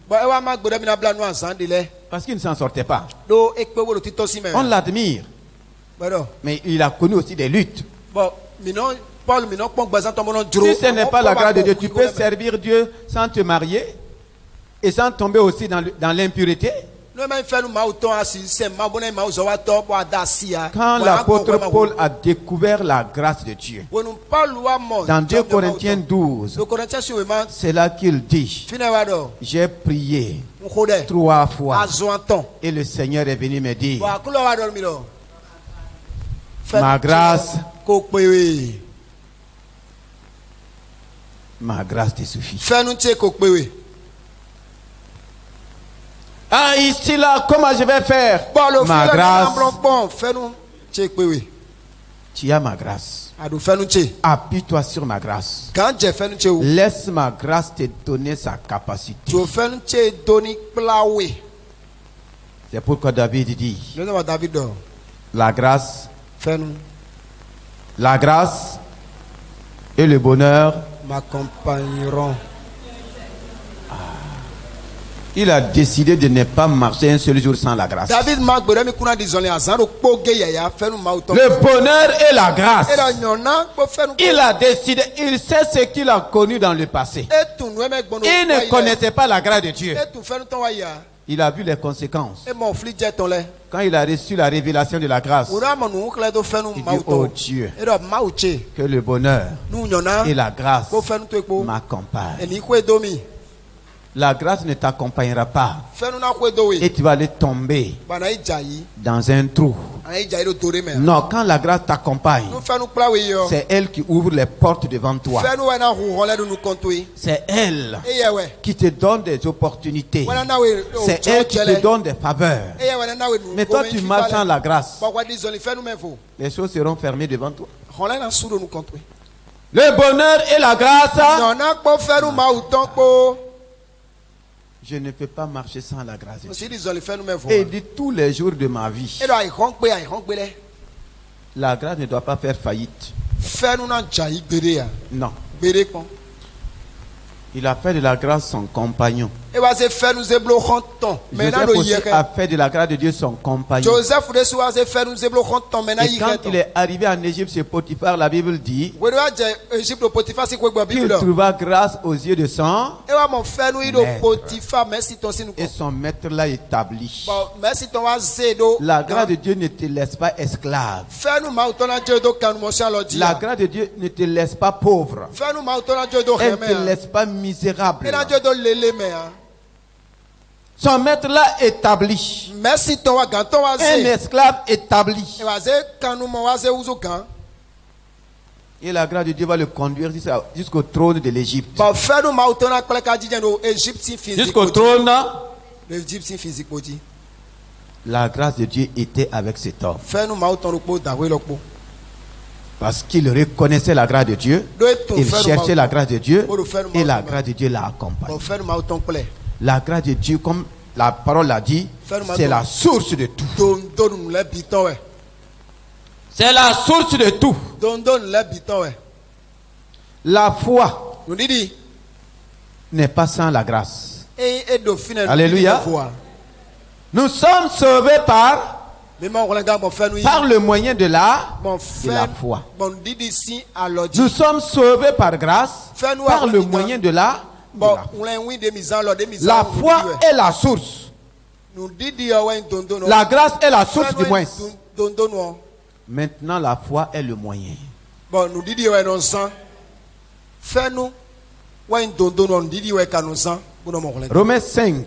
Parce qu'il ne s'en sortait pas. On l'admire. Mais il a connu aussi des luttes. Si ce n'est pas la grâce de Dieu, tu peux servir Dieu sans te marier et sans tomber aussi dans l'impureté. Quand l'apôtre Paul a découvert la grâce de Dieu, dans 2 Corinthiens 12, c'est là qu'il dit: j'ai prié 3 fois et le Seigneur est venu me dire: ma grâce Ma grâce te suffit. Fais-nous tché kokpewe. Ah, ici là, comment je vais faire? Ma grâce. Fais-nous tché kokpewe. Tu as ma grâce. Adou fais-nous tché. Appuie-toi sur ma grâce. Quand j'ai fait nous tché ou. Laisse ma grâce te donner sa capacité. Tu fais nous tché doni plawe. C'est pourquoi David dit. David dort. La grâce. Fais-nous. La grâce et le bonheur m'accompagneront. Il a décidé de ne pas marcher un seul jour sans la grâce. Le bonheur et la grâce. Il a décidé, il sait ce qu'il a connu dans le passé. Il ne connaissait pas la grâce de Dieu. Il a vu les conséquences. Quand il a reçu la révélation de la grâce, il dit, oh Dieu, que le bonheur et la grâce m'accompagnent. La grâce ne t'accompagnera pas et tu vas aller tomber dans un trou. Non, quand la grâce t'accompagne, c'est elle qui ouvre les portes devant toi. C'est elle qui te donne des opportunités. C'est elle qui te donne des faveurs. Mais toi, tu marches sans la grâce. Les choses seront fermées devant toi. Le bonheur et la grâce. Je ne peux pas marcher sans la grâce de Dieu. Et il dit tous les jours de ma vie, la grâce ne doit pas faire faillite. Non. Il a fait de la grâce son compagnon. Joseph aussi a fait de la grâce de Dieu son compagnon. Et quand il est arrivé en Égypte, c'est Potiphar, la Bible dit qu'il trouva grâce aux yeux de son maître. Et son maître l'a établi. La grâce de Dieu ne te laisse pas esclave. La grâce de Dieu ne te laisse pas pauvre. Elle ne te laisse pas misérable. Son maître l'a établi. Un esclave établi. Et la grâce de Dieu va le conduire jusqu'au trône de l'Égypte. Jusqu'au trône. La grâce de Dieu était avec cet homme. Parce qu'il reconnaissait la grâce de Dieu. Il cherchait la grâce de Dieu. Et la grâce de Dieu l'a accompagné. La grâce de Dieu, comme la parole l'a dit, c'est la source de tout. C'est la source de tout. La foi n'est pas sans la grâce. Alléluia. Nous sommes sauvés par le moyen de la foi. Nous sommes sauvés par grâce par le moyen de la foi. La foi est la source. La grâce est la source du moins. Maintenant, la foi est le moyen. Romains 5.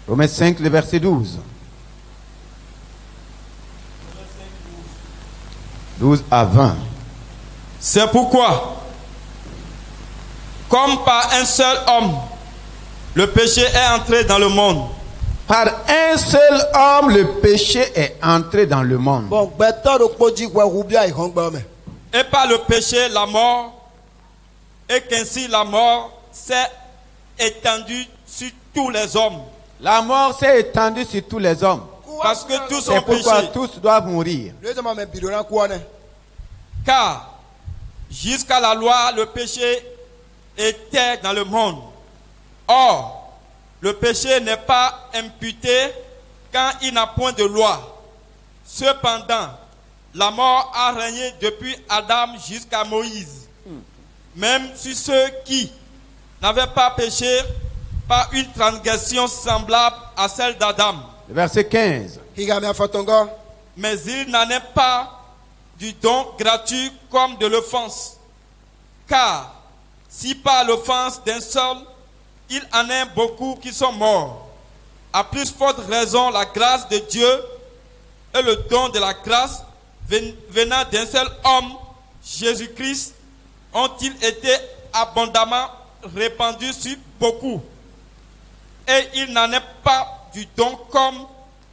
Romains 5, le verset 12. 12 à 20. C'est pourquoi, comme par un seul homme, le péché est entré dans le monde. Par un seul homme, le péché est entré dans le monde. Et par le péché, la mort, et qu'ainsi la mort s'est étendue sur tous les hommes. La mort s'est étendue sur tous les hommes. Parce que tous ont péché. C'est pourquoi tous doivent mourir. Car jusqu'à la loi, le péché était dans le monde. Or, le péché n'est pas imputé quand il n'a point de loi. Cependant, la mort a régné depuis Adam jusqu'à Moïse. Même sur ceux qui n'avaient pas péché par une transgression semblable à celle d'Adam. Verset 15. Mais il n'en est pas du don gratuit comme de l'offense. Car si par l'offense d'un seul, il en est beaucoup qui sont morts, à plus forte raison la grâce de Dieu et le don de la grâce venant d'un seul homme Jésus-Christ ont-ils été abondamment répandus sur beaucoup. Et il n'en est pas du don comme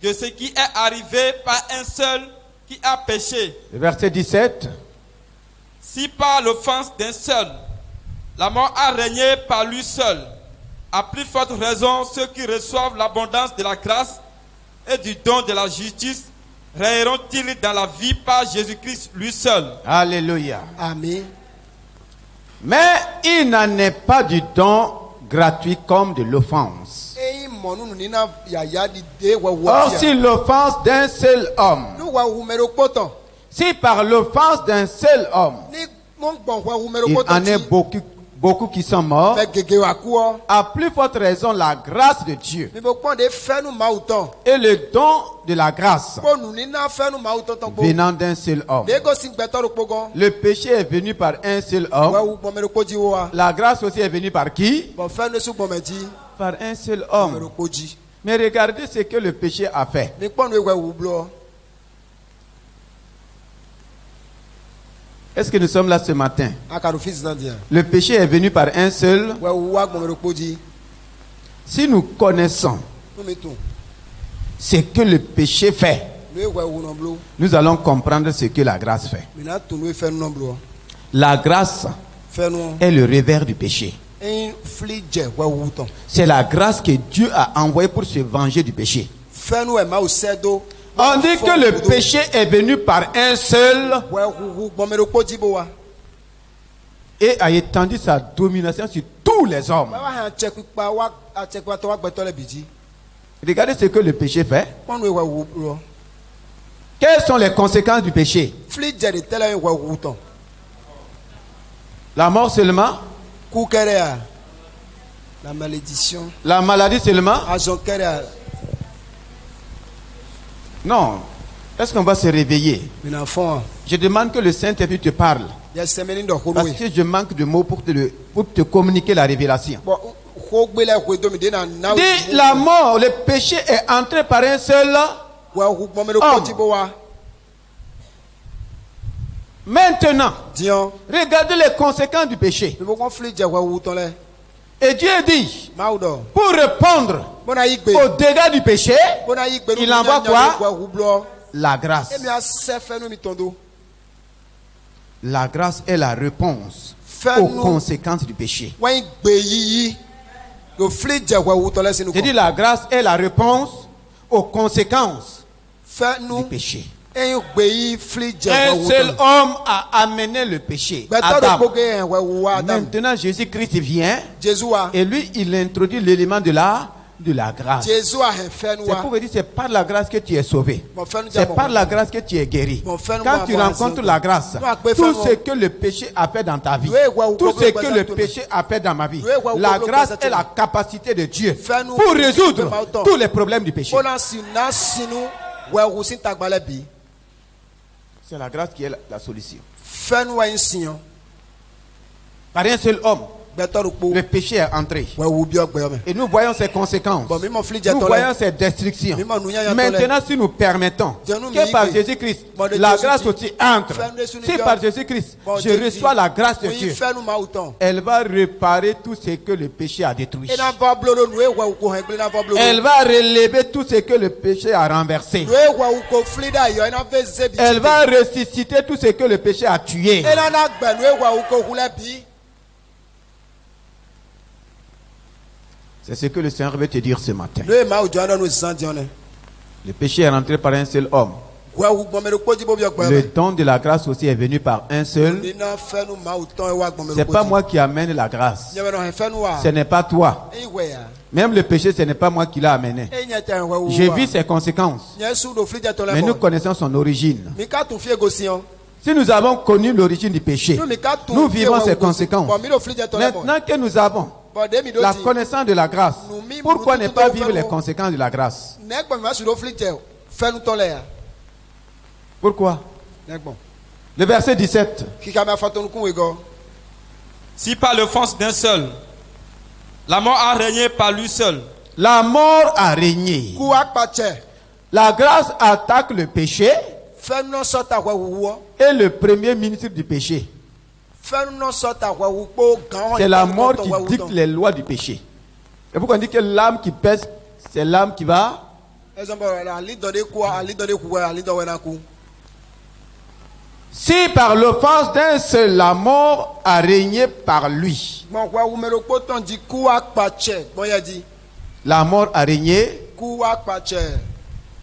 de ce qui est arrivé par un seul qui a péché. Verset 17. Si par l'offense d'un seul, la mort a régné par lui seul, à plus forte raison, ceux qui reçoivent l'abondance de la grâce et du don de la justice règneront-ils dans la vie par Jésus-Christ lui seul. Alléluia. Amen. Mais il n'en est pas du don gratuit comme de l'offense. Or, si l'offense d'un seul homme, si par l'offense d'un seul homme, il en est beaucoup qui sont morts, à plus forte raison la grâce de Dieu et le don de la grâce venant d'un seul homme. Le péché est venu par un seul homme. La grâce aussi est venue par qui? Par un seul homme. Mais regardez ce que le péché a fait. Est-ce que nous sommes là ce matin? Le péché est venu par un seul. Si nous connaissons ce que le péché fait, nous allons comprendre ce que la grâce fait. La grâce est le revers du péché. C'est la grâce que Dieu a envoyée pour se venger du péché. On dit que le péché est venu par un seul et a étendu sa domination sur tous les hommes. Regardez ce que le péché fait. Quelles sont les conséquences du péché? La mort seulement? La malédiction. La maladie seulement? Non. Est-ce qu'on va se réveiller? Je demande que le Saint-Esprit te parle. Parce que je manque de mots pour te communiquer la révélation. Dis, la mort, le péché est entré par un seul homme. Maintenant, regardez les conséquences du péché. Et Dieu dit, pour répondre aux dégâts du péché, il envoie quoi? La grâce. La grâce est la réponse aux conséquences du péché. Je dis, la grâce est la réponse aux conséquences du péché. Un seul homme a amené le péché, Adam. Maintenant, Jésus-Christ vient et lui, il introduit l'élément de la grâce. C'est pour vous dire, c'est par la grâce que tu es sauvé. C'est par la grâce que tu es guéri. Quand tu rencontres la grâce, tout ce que le péché a fait dans ta vie, tout ce que le péché a fait dans ma vie, la grâce est la capacité de Dieu pour résoudre tous les problèmes du péché. C'est la grâce qui est la solution. Par un seul homme, le péché est entré. Et nous voyons ses conséquences. Nous voyons ses destructions. Maintenant, si nous permettons que par Jésus-Christ, la grâce aussi entre. Si par Jésus-Christ, je reçois la grâce de Dieu, elle va réparer tout ce que le péché a détruit. Elle va relever tout ce que le péché a renversé. Elle va ressusciter tout ce que le péché a tué. C'est ce que le Seigneur veut te dire ce matin. Le péché est rentré par un seul homme. Le don de la grâce aussi est venu par un seul. Ce n'est pas moi qui amène la grâce. Ce n'est pas toi. Même le péché, ce n'est pas moi qui l'ai amené. J'ai vu ses conséquences. Mais nous connaissons son origine. Si nous avons connu l'origine du péché, nous vivons ses conséquences. Maintenant que nous avons la connaissance de la grâce, pourquoi ne pas vivre les conséquences de la grâce? Pourquoi? Le verset 17. Si par l'offense d'un seul, la mort a régné par lui seul. La mort a régné. La grâce attaque le péché. est le premier ministre du péché. C'est la mort qui dicte les lois du péché. Et pourquoi on dit que l'âme qui pèse, c'est l'âme qui va. Si par l'offense d'un seul, la mort a régné par lui. La mort a régné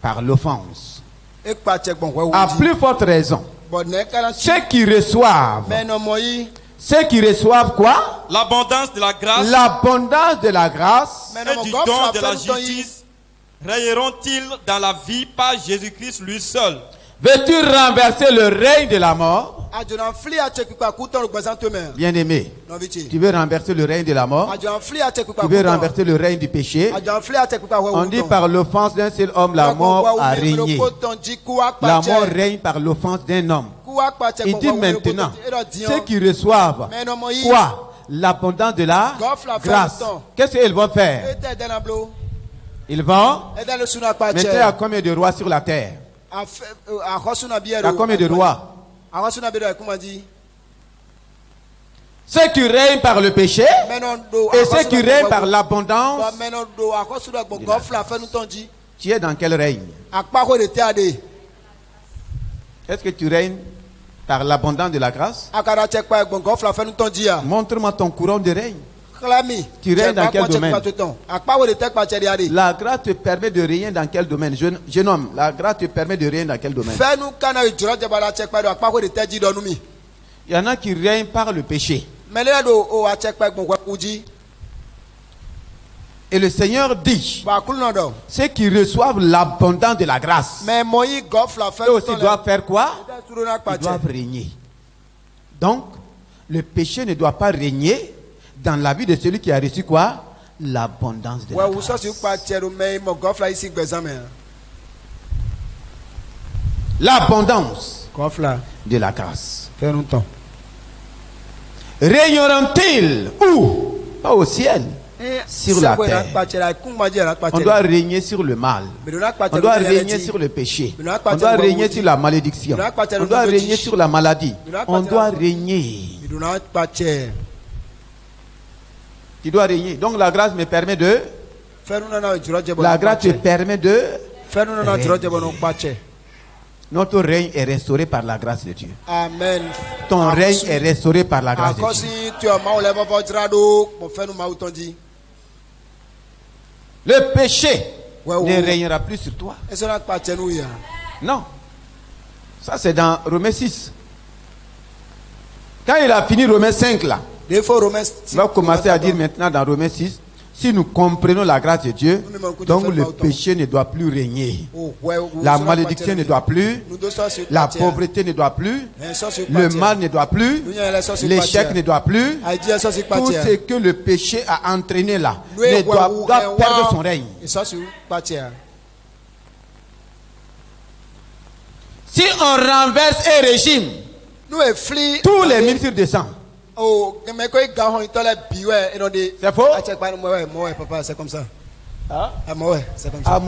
par l'offense. À plus forte raison, ceux qui reçoivent quoi? L'abondance de la grâce. L'abondance de la grâce et du don de la justice régneront-ils dans la vie par Jésus-Christ lui seul? Veux-tu renverser le règne de la mort? Bien-aimé, tu veux renverser le règne de la mort? Tu veux renverser le règne du péché? On dit par l'offense d'un seul homme, la mort a régné. La mort règne par l'offense d'un homme. Il dit maintenant, ceux qui reçoivent quoi? L'abondance de la grâce. Qu'est-ce qu'ils vont faire? Ils vont mettre à combien de rois sur la terre? À combien de rois? Ceux qui règnent par le péché et ceux qui règnent par l'abondance. Tu es dans quel règne? Est-ce que tu règnes par l'abondance de la grâce? Montre-moi ton courant de règne. Tu règnes dans quel domaine? La grâce te permet de régner dans quel domaine? Jeune homme, la grâce te permet de régner dans quel domaine? Il y en a qui règnent par le péché. Et le Seigneur dit, ceux qui reçoivent l'abondance de la grâce, eux aussi doivent faire quoi? Ils doivent régner. Donc, le péché ne doit pas régner dans la vie de celui qui a reçu quoi? L'abondance de la grâce. L'abondance de la grâce. Régneront-ils où? Pas au ciel, sur la terre. On doit régner sur le mal. On doit régner sur le péché. On doit régner sur la malédiction. On doit régner sur la maladie. On doit régner. Tu dois régner. Donc la grâce me permet de. La grâce te permet de. Notre règne est restauré par la grâce de Dieu. Amen. Ton règne est restauré par la grâce de Dieu. Le péché ne régnera plus sur toi. Non. Ça c'est dans Romains 6. Quand il a fini Romains 5 là, il va commencer à dire maintenant dans Romains 6, si nous comprenons la grâce de Dieu, donc le péché ne doit plus régner. La malédiction ne doit plus, la pauvreté ne doit plus, le mal ne doit plus, l'échec ne doit plus. Tout ce que le péché a entraîné là ne doit perdre son règne. Si on renverse un régime, tous les ministres descendent. C'est faux? C'est comme ça. Ah? C'est comme ça.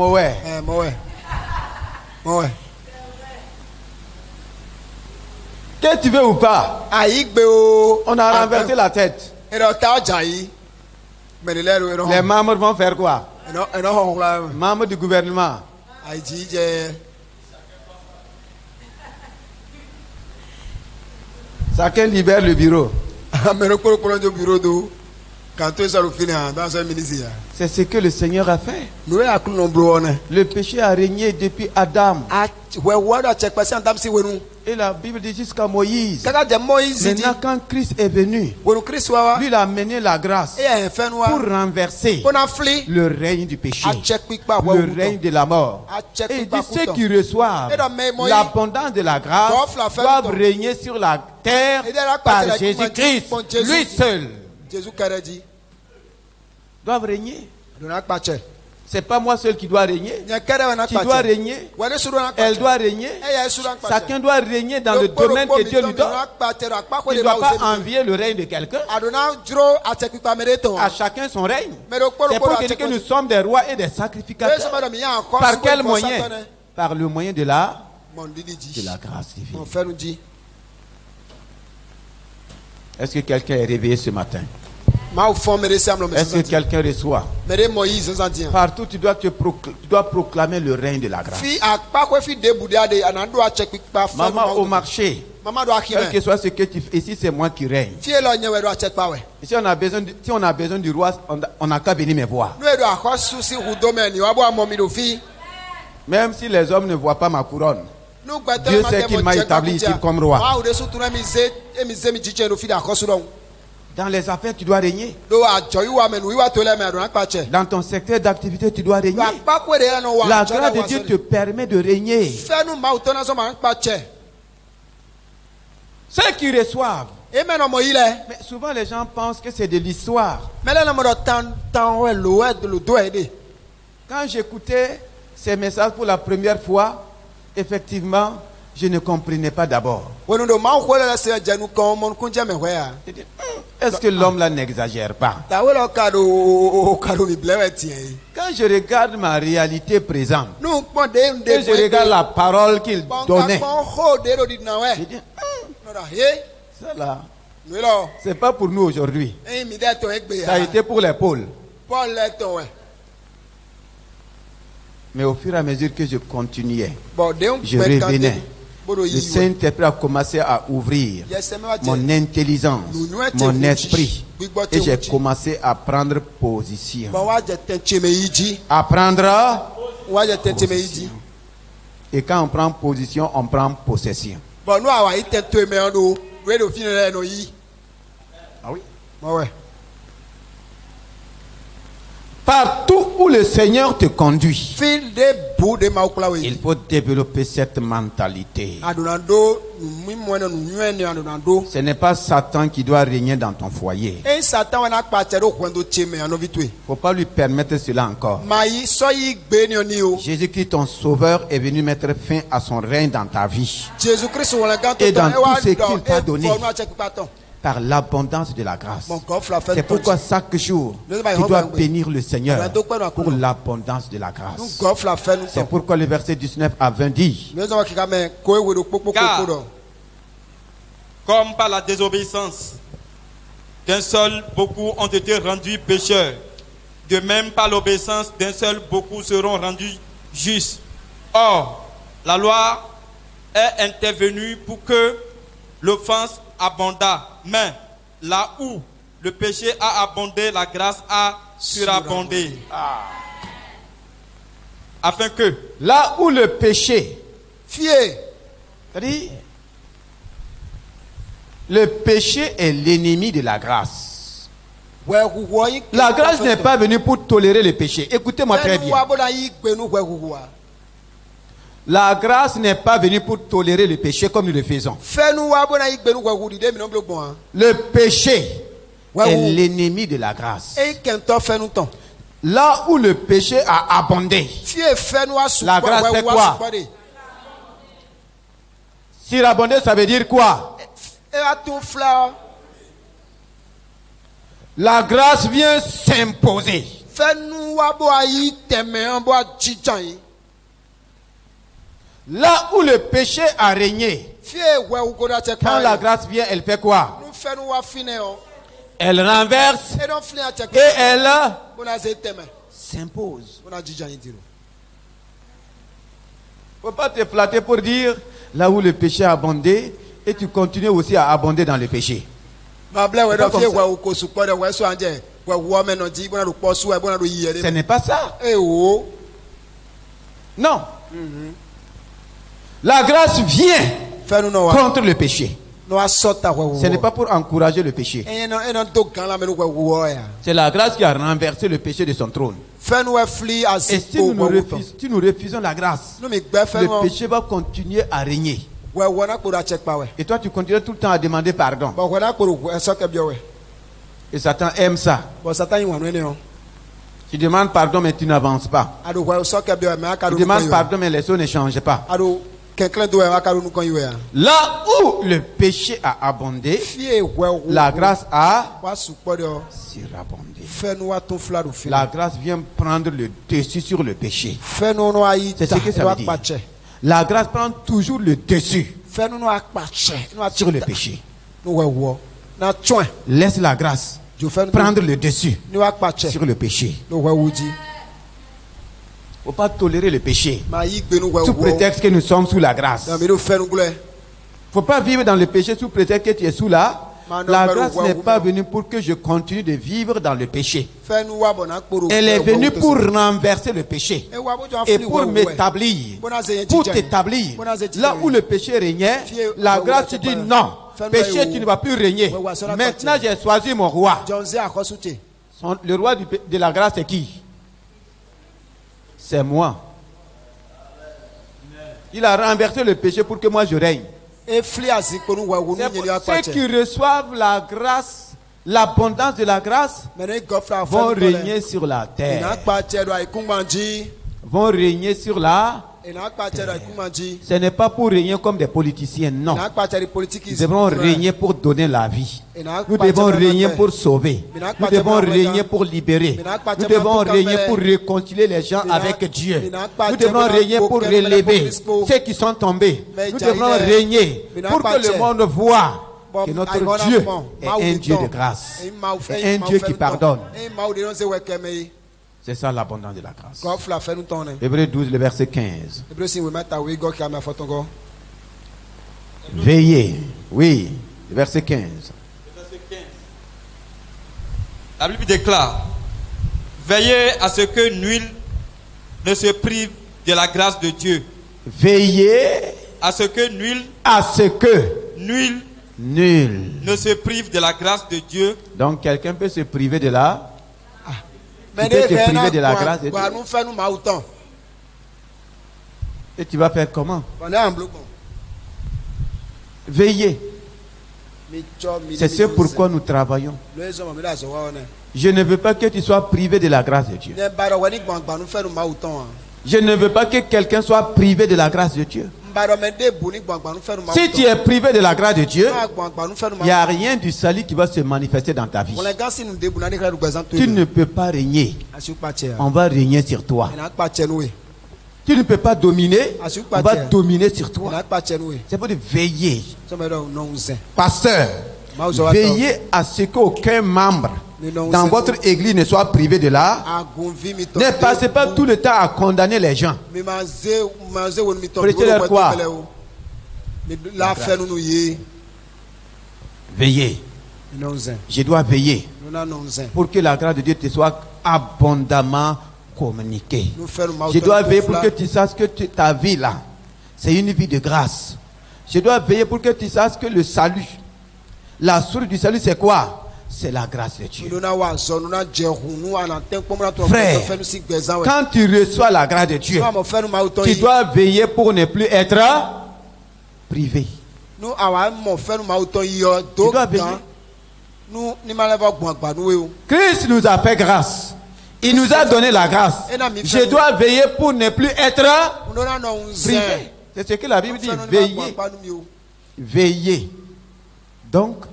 Que tu veux ou pas? On a renversé la tête. Les membres vont faire quoi? Membres du gouvernement. Chacun libère le bureau. C'est ce que le Seigneur a fait. Le péché a régné depuis Adam. Et la Bible dit jusqu'à Moïse. Maintenant quand Christ est venu, lui il a amené la grâce pour renverser le règne du péché, le règne de la mort. Et il dit ceux qui reçoivent l'abondance de la grâce doivent régner sur la terre par Jésus-Christ, lui seul. Doivent régner. C'est pas moi seul qui dois régner. Tu dois régner. Elle doit régner. Chacun doit régner dans le domaine que Dieu lui donne. Tu ne dois pas envier le règne de quelqu'un. À chacun son règne. C'est pour dire que nous sommes des rois et des sacrificateurs. Par quel moyen? Par le moyen de la de la grâce divine. Est-ce que quelqu'un est réveillé ce matin? Est-ce que quelqu'un reçoit? Partout, tu dois proclamer le règne de la grâce. Maman, au marché, quel que soit ce que tu fais, ici c'est moi qui règne. Si on a besoin du roi, on n'a qu'à venir me voir. Même si les hommes ne voient pas ma couronne, Dieu sait qu'il m'a établi ici comme roi. Dans les affaires, tu dois régner. Dans ton secteur d'activité, tu dois régner. La grâce de Dieu te permet de régner. Ceux qui reçoivent. Mais souvent, les gens pensent que c'est de l'histoire. Quand j'écoutais ces messages pour la première fois, effectivement, je ne comprenais pas d'abord. Est-ce que l'homme là n'exagère pas? Quand je regarde ma réalité présente, et je regarde la parole qu'il donnait, je dis, ça là, c'est pas pour nous aujourd'hui. Ça a été pour les pôles. Mais au fur et à mesure que je continuais, je revenais. Le Saint-Esprit a commencé à ouvrir mon intelligence, mon esprit. Et j'ai commencé à prendre position. À prendre position. Et quand on prend position, on prend possession. Ah oui? Partout où le Seigneur te conduit, il faut développer cette mentalité. Ce n'est pas Satan qui doit régner dans ton foyer. Il ne faut pas lui permettre cela encore. Jésus-Christ, ton sauveur, est venu mettre fin à son règne dans ta vie. Et dans tout ce qu'il t'a donné. Par l'abondance de la grâce. C'est pourquoi chaque jour, tu dois bénir le Seigneur pour l'abondance de la grâce. C'est pourquoi le verset 19 à 20 dit: Car, comme par la désobéissance d'un seul, beaucoup ont été rendus pécheurs, de même par l'obéissance d'un seul, beaucoup seront rendus justes. Or, la loi est intervenue pour que l'offense abonda, mais là où le péché a abondé, la grâce a surabondé. Afin que là où le péché, c'est-à-dire le péché est l'ennemi de la grâce. La grâce n'est pas venue pour tolérer le péché. Écoutez-moi très bien. La grâce n'est pas venue pour tolérer le péché comme nous le faisons. Le péché est l'ennemi de la grâce. Là où le péché a abondé, la grâce fait quoi? Surabonder, ça veut dire quoi? La grâce vient s'imposer. Là où le péché a régné, quand la grâce vient, elle fait quoi? Elle renverse et elle s'impose. Il ne faut pas te flatter pour dire là où le péché a abondé et tu continues aussi à abonder dans le péché. Ce n'est pas ça. Non. La grâce vient contre le péché. Ce n'est pas pour encourager le péché. C'est la grâce qui a renversé le péché de son trône. Et si nous refusons la grâce, le péché va continuer à régner. Et toi, tu continues tout le temps à demander pardon. Et Satan aime ça. Tu demandes pardon, mais tu n'avances pas. Tu demandes pardon, mais les choses ne changent pas. Là où le péché a abondé, la grâce a surabondé. La grâce vient prendre le dessus sur le péché. C'est ce que ça veut dire. La grâce prend toujours le dessus sur le péché. Laisse la grâce prendre le dessus sur le péché. Il ne faut pas tolérer le péché sous prétexte que nous sommes sous la grâce. Il ne faut pas vivre dans le péché sous prétexte que tu es sous la grâce n'est pas venue pour que je continue de vivre dans le péché. Elle est venue pour renverser le péché et pour m'établir, pour t'établir. Là où le péché régnait, la grâce te dit non, péché tu ne vas plus régner. Maintenant j'ai choisi mon roi. Le roi de la grâce c'est qui? C'est moi. Il a renversé le péché pour que moi je règne. Ceux qui reçoivent la grâce, l'abondance de la grâce, vont régner sur la terre. Vont régner sur la terre. Ce n'est pas pour régner comme des politiciens, non. Nous devons régner pour donner la vie. Nous devons régner pour sauver. Nous devons régner pour libérer. Nous devons régner pour réconcilier les gens avec Dieu. Nous devons régner pour relever ceux qui sont tombés. Nous devons régner pour que le monde voit que notre Dieu est un Dieu de grâce, un Dieu qui pardonne. C'est ça l'abondance de la grâce. Hébreux 12, le verset 15. Veillez. Oui, le verset 15. La Bible déclare: veillez à ce que nul ne se prive de la grâce de Dieu. Veillez à ce que nul ne se prive de la grâce de Dieu. Donc quelqu'un peut se priver de la Tu peux te priver de la grâce de Dieu. Et tu vas faire comment? Veillez. C'est ce pourquoi nous travaillons. Je ne veux pas que tu sois privé de la grâce de Dieu. Je ne veux pas que quelqu'un soit privé de la grâce de Dieu. Si tu es privé de la grâce de Dieu, il n'y a rien du salut qui va se manifester dans ta vie. Tu ne peux pas régner. On va régner sur toi. Tu ne peux pas dominer. On va dominer sur toi. C'est pour te veiller. Pasteur, veillez à ce qu'aucun membre dans votre église ne soit privé de là. Ne passez pas tout le temps à condamner les gens. Prêtez-leur quoi? Veillez. Je dois veiller pour que la grâce de Dieu te soit abondamment communiquée. Je dois veiller pour que tu saches que ta vie là, c'est une vie de grâce. Je dois veiller pour que tu saches que le salut, la source du salut, c'est quoi? C'est la grâce de Dieu. Frère, quand tu reçois la grâce de Dieu, tu dois veiller pour ne plus être privé. Tu dois veiller. Christ nous a fait grâce. Il nous a donné la grâce. Je dois veiller pour ne plus être privé. C'est ce que la Bible dit. Veillez. Veillez. Donc,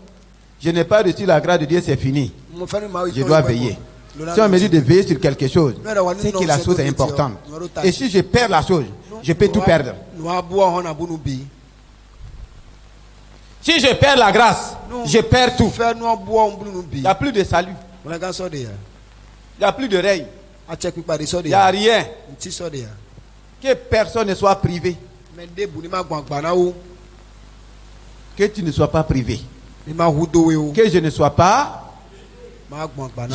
je n'ai pas reçu la grâce de Dieu, c'est fini. Je dois veiller. Si on me dit de veiller sur quelque chose, c'est que la chose est importante. Et si je perds la chose, je peux tout perdre. Si je perds la grâce, je perds tout. Il n'y a plus de salut. Il n'y a plus de règne. Il n'y a rien. Que personne ne soit privé. Que tu ne sois pas privé. Que je ne sois pas,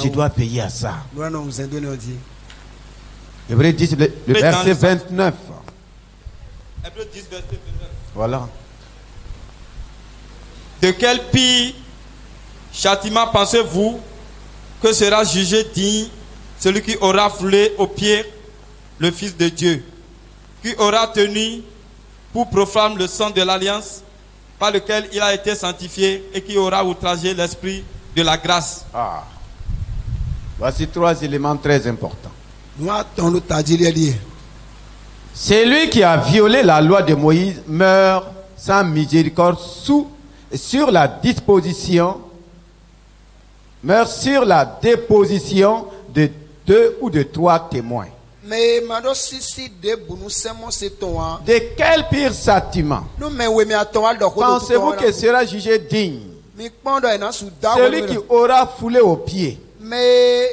je dois veiller à ça. Hébreux 10, le verset 29. Hébreux 10, verset 29. Voilà. De quel pire châtiment pensez-vous que sera jugé digne celui qui aura foulé aux pieds le Fils de Dieu, qui aura tenu pour profane le sang de l'alliance par lequel il a été sanctifié et qui aura outragé l'esprit de la grâce. Voici 3 éléments très importants. Celui qui a violé la loi de Moïse meurt sans miséricorde sur la déposition de 2 ou de 3 témoins. De quel pire châtiment pensez-vous que sera jugé digne celui qui aura foulé aux pieds le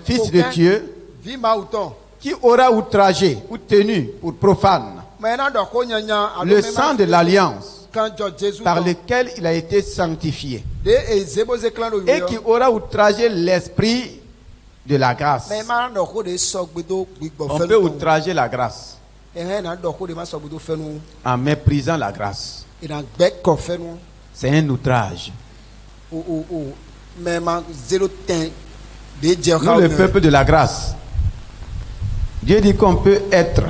Fils de Dieu, qui aura outragé ou tenu pour profane le sang de l'alliance par lequel il a été sanctifié, et qui aura outragé l'esprit de la grâce. On peut outrager la grâce en méprisant la grâce. C'est un outrage. Nous, le peuple de la grâce, Dieu dit qu'on peut être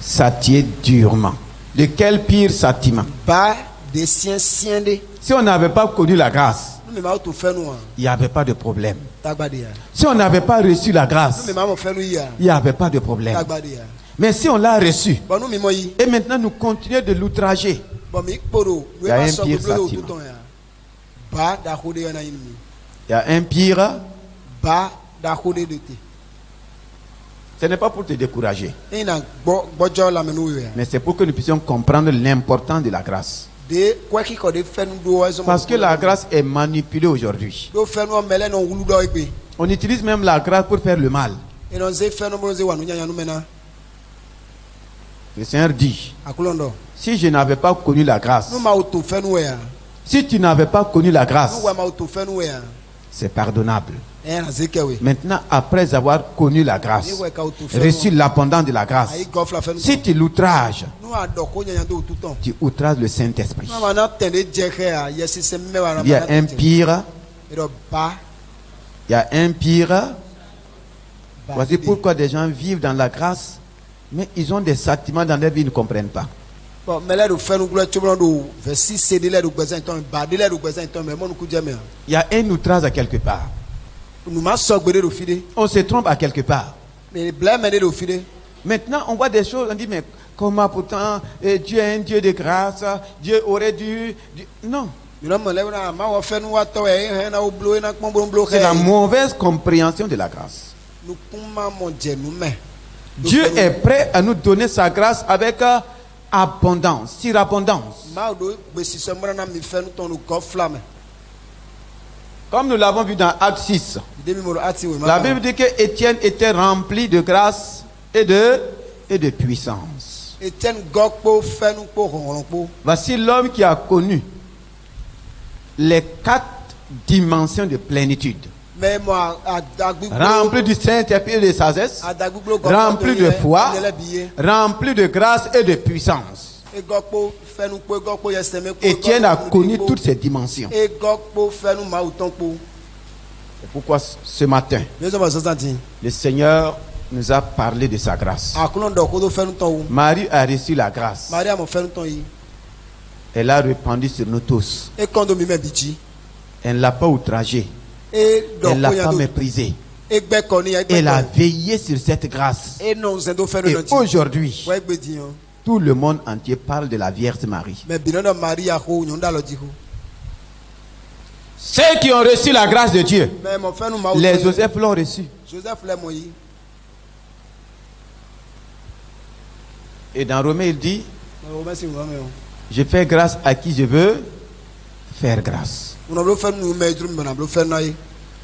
châtié durement. De quel pire châtiment? Si on n'avait pas connu la grâce, il n'y avait pas de problème. Si on n'avait pas reçu la grâce, il n'y avait pas de problème. Mais si on l'a reçu, et maintenant nous continuons de l'outrager, il y a un pire châtiment. Il y a un pire. Ce n'est pas pour te décourager, mais c'est pour que nous puissions comprendre l'importance de la grâce. Parce que la grâce est manipulée aujourd'hui. On utilise même la grâce pour faire le mal. Le Seigneur dit, si je n'avais pas connu la grâce, si tu n'avais pas connu la grâce, c'est pardonnable. Maintenant, après avoir connu la grâce, reçu l'abondance de la grâce, si tu l'outrages, tu outrages le Saint-Esprit. Il y a un pire. Il y a un pire. Voici pourquoi des gens vivent dans la grâce, mais ils ont des sentiments dans leur vie, ils ne comprennent pas. Il y a un outrage à quelque part. On se trompe à quelque part. Maintenant, on voit des choses, on dit, mais comment pourtant Dieu est un Dieu de grâce, Dieu aurait dû... Non. C'est la mauvaise compréhension de la grâce. Dieu est prêt à nous donner sa grâce avec abondance, surabondance. Comme nous l'avons vu dans Acte 6, la Bible dit que Étienne était rempli de grâce et de puissance. Voici l'homme qui a connu les 4 dimensions de plénitude. Rempli du Saint-Esprit et de sagesse, rempli de foi, rempli de grâce et de puissance. Étienne a connu toutes ces dimensions. C'est pourquoi ce matin, le Seigneur nous a parlé de sa grâce. Marie a reçu la grâce. Elle a répandu sur nous tous. Elle ne l'a pas outragé. Elle ne l'a pas méprisé. Elle a veillé sur cette grâce. Et aujourd'hui, tout le monde entier parle de la Vierge Marie. Ceux qui ont reçu la grâce de Dieu, les Joseph l'ont reçu. Et dans Romains, il dit, je fais grâce à qui je veux faire grâce.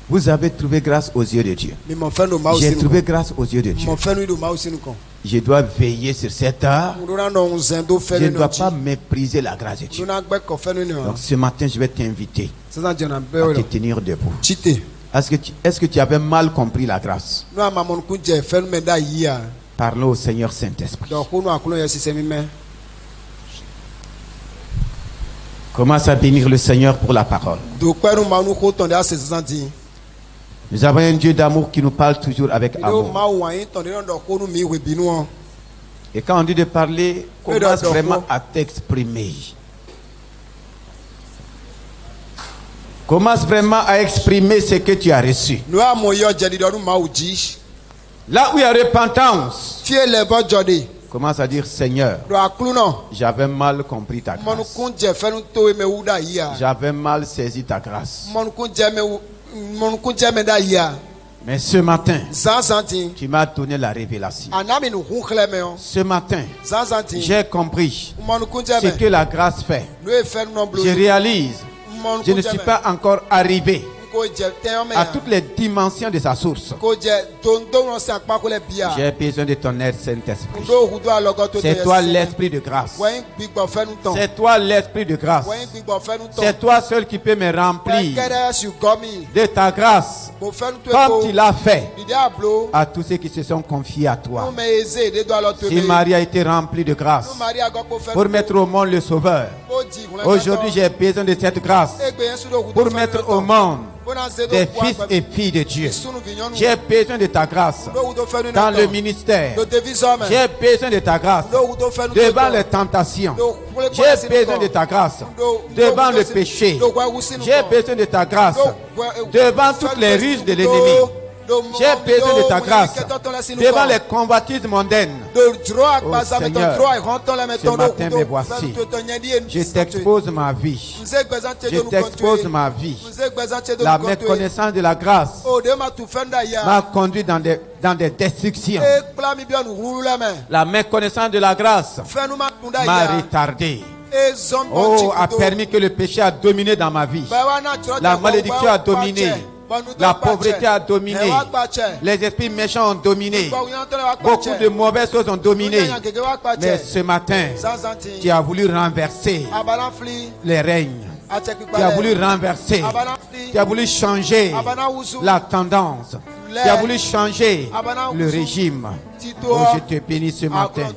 Vous avez trouvé grâce aux yeux de Dieu. J'ai trouvé grâce aux yeux de Dieu. Je dois veiller sur cette heure. Je ne dois pas mépriser la grâce de Dieu. Donc ce matin, je vais t'inviter à te tenir debout. Est-ce que tu avais mal compris la grâce? Parlons au Seigneur Saint-Esprit. Commence à bénir le Seigneur pour la parole. Nous avons un Dieu d'amour qui nous parle toujours avec amour. Et quand on dit de parler, commence vraiment à t'exprimer. Commence vraiment à exprimer ce que tu as reçu. Là où il y a repentance, commence à dire, Seigneur, j'avais mal compris ta grâce. J'avais mal saisi ta grâce. Mais ce matin, tu m'as donné la révélation. Ce matin, j'ai compris ce que la grâce fait. Je réalise, je ne suis pas encore arrivé à toutes les dimensions de sa source. J'ai besoin de ton aide, Saint-Esprit. C'est toi l'Esprit de grâce. C'est toi l'Esprit de grâce. C'est toi seul qui peux me remplir de ta grâce, comme tu l'as fait à tous ceux qui se sont confiés à toi. Si Marie a été remplie de grâce pour mettre au monde le Sauveur, aujourd'hui j'ai besoin de cette grâce pour mettre au monde des fils et filles de Dieu. J'ai besoin de ta grâce dans le ministère. J'ai besoin de ta grâce devant les tentations. J'ai besoin de ta grâce devant le péché. J'ai besoin de ta grâce devant toutes les ruses de l'ennemi. J'ai besoin de ta grâce devant les convoitises mondaines. Oh Seigneur, ce matin me voici. Je t'expose ma vie. Je t'expose ma vie. La méconnaissance de la grâce m'a conduit dans des destructions. La méconnaissance de la grâce m'a retardé. Oh, a permis que le péché a dominé dans ma vie. La malédiction a dominé. La pauvreté a dominé. Les esprits méchants ont dominé. Beaucoup de mauvaises choses ont dominé. Mais ce matin, tu as voulu renverser les règnes. Tu as voulu renverser. Tu as voulu changer la tendance. Tu as voulu changer le régime. Oh, je te bénis ce matin.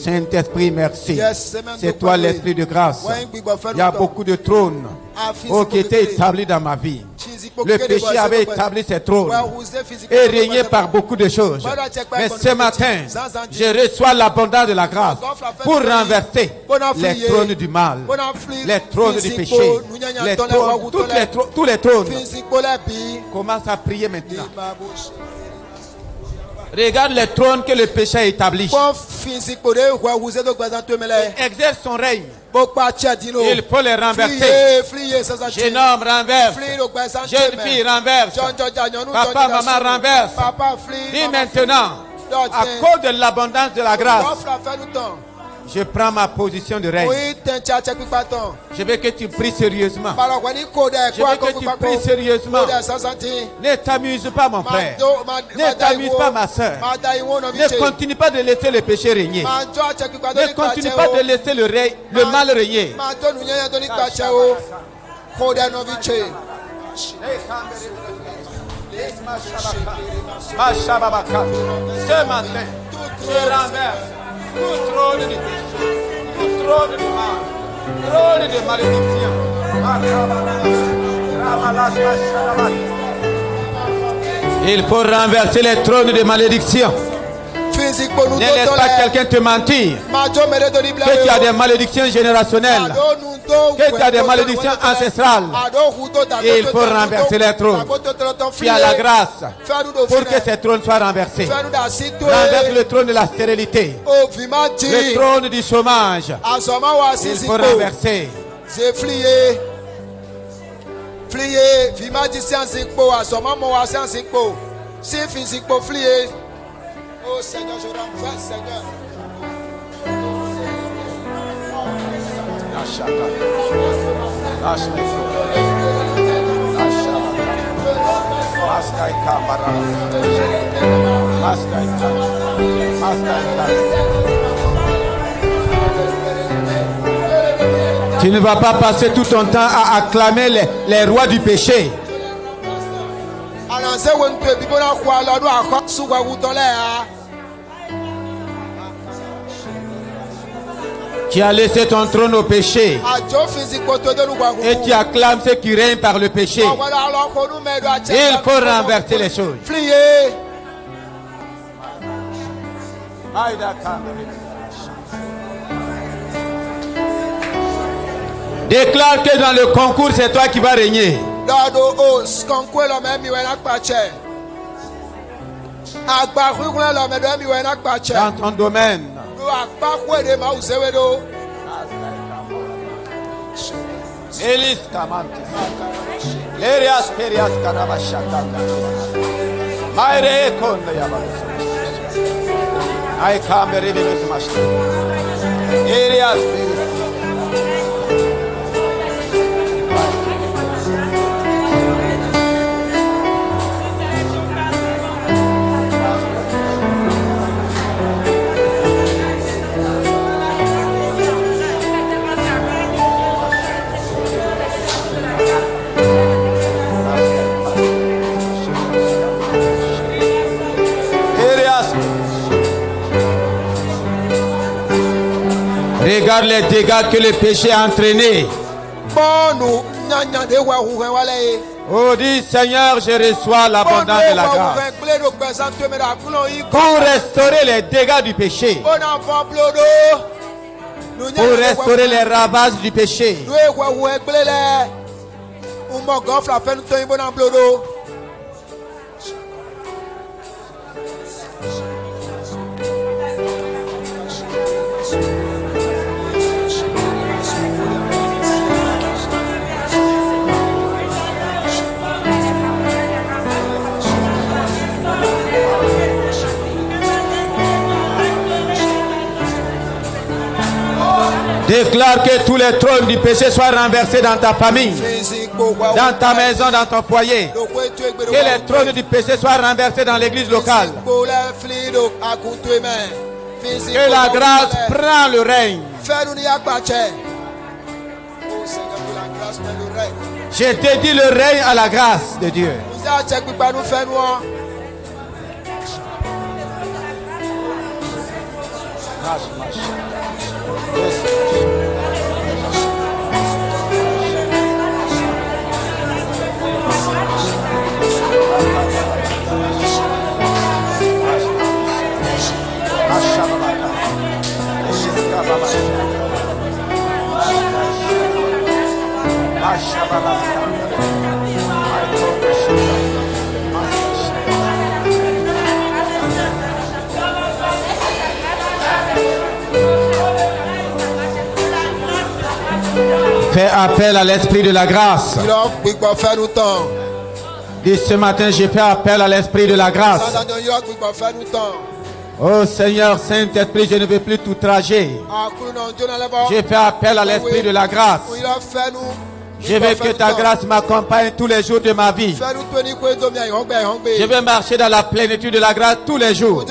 Saint-Esprit, merci. C'est toi l'Esprit de grâce. Il y a beaucoup de trônes qui étaient établis dans ma vie. Le péché avait établi ses trônes et régné par beaucoup de choses. Mais ce matin, je reçois l'abondance de la grâce pour renverser les trônes du mal, les trônes du péché, les trônes, tous les trônes. Commence à prier maintenant. Regarde les trônes que le péché a établis. Exerce son règne. Il faut les renverser. Jeune homme renverse. Jeune fille renverse. Papa, maman renverse. Dis maintenant, à cause de l'abondance de la grâce, je prends ma position de règne. Je veux que tu pries sérieusement. Je veux que tu pries sérieusement. Ne t'amuse pas, mon frère. Ne t'amuse pas, ma soeur. Ne continue pas de laisser le péché régner. Ne continue pas de laisser le mal régner. Ce matin, je renverse tout trône de péché, tout trône de mal, trône de malédiction. Il faut renverser les trônes de malédiction. Ne laisse pas quelqu'un te mentir que tu as des malédictions générationnelles, que tu as des malédictions ancestrales. Et il faut renverser les trônes. Tu as la grâce pour que ces trônes soient renversés. Renverse le trône de la stérilité, le trône du chômage. Il faut renverser. Oh Seigneur, je renverse, Seigneur. Tu ne vas pas passer tout ton temps à acclamer les rois du péché. Tu as laissé ton trône au péché et tu acclames ceux qui règnent par le péché. Il faut renverser les choses. Déclare que dans le concours, c'est toi qui vas régner. Dans ton domaine. Elis Kamante. Lerias Perias Karabashakanda. Aire konda yaba. Ay kamere venos maçta. Elias. Regarde les dégâts que le péché a entraînés. Oh, dis Seigneur, je reçois l'abondance de la grâce pour restaurer les dégâts du péché, pour restaurer les ravages du péché. Déclare que tous les trônes du péché soient renversés dans ta famille, dans ta maison, dans ton foyer. Que les trônes du péché soient renversés dans l'église locale. Que la grâce prenne le règne. Je te dis le règne à la grâce de Dieu. Fais appel à l'esprit de la grâce. Dis ce matin, je fais appel à l'esprit de la grâce. Oh Seigneur, Saint-Esprit, je ne veux plus t'outrager. Je fais appel à l'esprit de la grâce. Je veux que ta grâce m'accompagne tous les jours de ma vie. Je veux marcher dans la plénitude de la grâce tous les jours.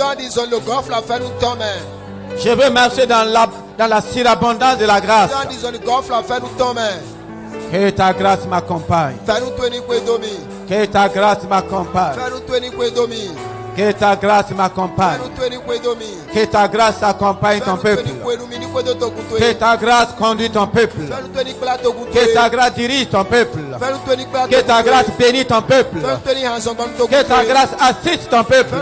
Je veux marcher dans la surabondance de la grâce. Que ta grâce m'accompagne. Que ta grâce m'accompagne. Que ta grâce m'accompagne. Que ta grâce accompagne ton peuple. Que ta grâce conduit ton peuple. Que ta grâce dirige ton peuple. Que ta grâce bénit ton peuple. Que ta grâce assiste ton peuple.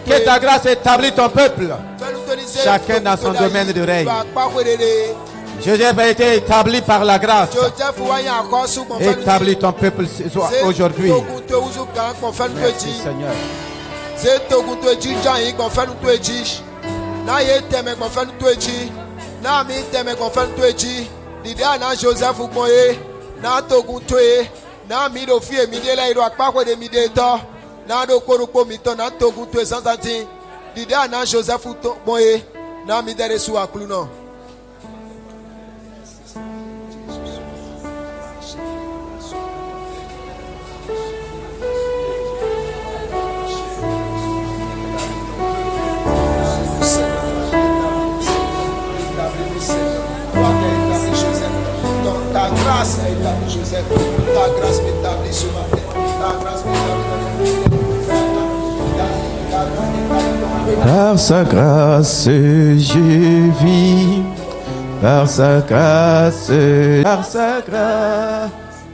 Que ta grâce établit ton peuple. Chacun dans son domaine de règne. Joseph a été établi par la grâce. Établis ton peuple aujourd'hui. Merci Seigneur. Ta grâce a établi Joseph. Ta grâce m'établit ce matin. Ta grâce m'établit. Par sa grâce, je vis. Par sa grâce,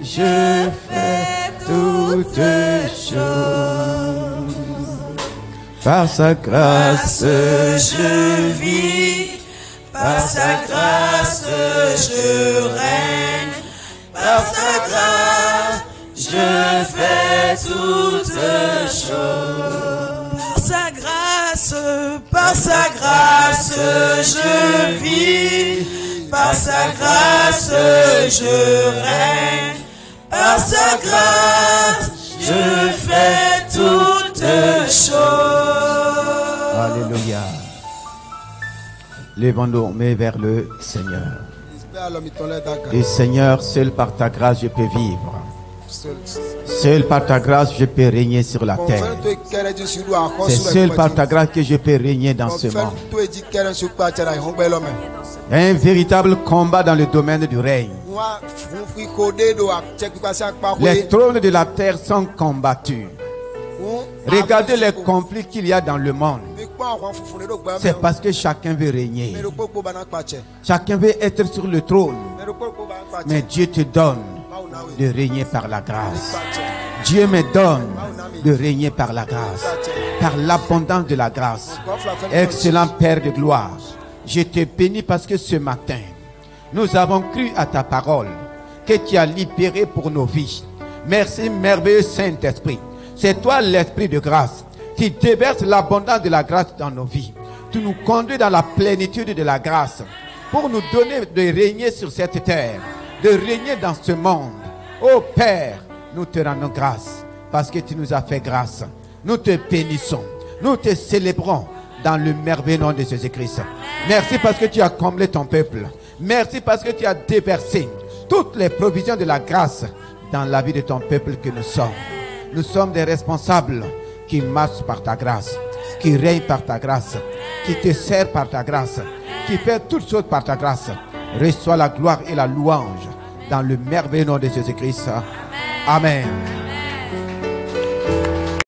je fais toutes choses. Par sa grâce, je vis. Par sa grâce, je règne. Par sa grâce, je fais toutes choses. Par sa grâce, je vis. Par sa grâce, je règne. Par sa grâce, je fais toutes choses. Alléluia. Lèvons-nous mais vers le Seigneur. Et Seigneur, seul par ta grâce je peux vivre. Seul par ta grâce je peux régner sur la terre. C'est seul par ta grâce que je peux régner dans ce monde. Un véritable combat dans le domaine du règne. Les trônes de la terre sont combattus. Regardez les conflits qu'il y a dans le monde. C'est parce que chacun veut régner. Chacun veut être sur le trône. Mais Dieu te donne de régner par la grâce. Dieu me donne de régner par la grâce. Par l'abondance de la grâce. Excellent Père de gloire, je te bénis parce que ce matin, nous avons cru à ta parole que tu as libéré pour nos vies. Merci merveilleux Saint-Esprit. C'est toi l'Esprit de grâce qui déverse l'abondance de la grâce dans nos vies. Tu nous conduis dans la plénitude de la grâce pour nous donner de régner sur cette terre, de régner dans ce monde. Oh Père, nous te rendons grâce parce que tu nous as fait grâce. Nous te bénissons, nous te célébrons dans le merveilleux nom de Jésus-Christ. Merci parce que tu as comblé ton peuple. Merci parce que tu as déversé toutes les provisions de la grâce dans la vie de ton peuple que nous sommes. Nous sommes des responsables qui marchent par ta grâce, qui règnent par ta grâce, qui te servent par ta grâce, qui fait toutes choses par ta grâce. Reçois la gloire et la louange dans le merveilleux nom de Jésus-Christ. Amen.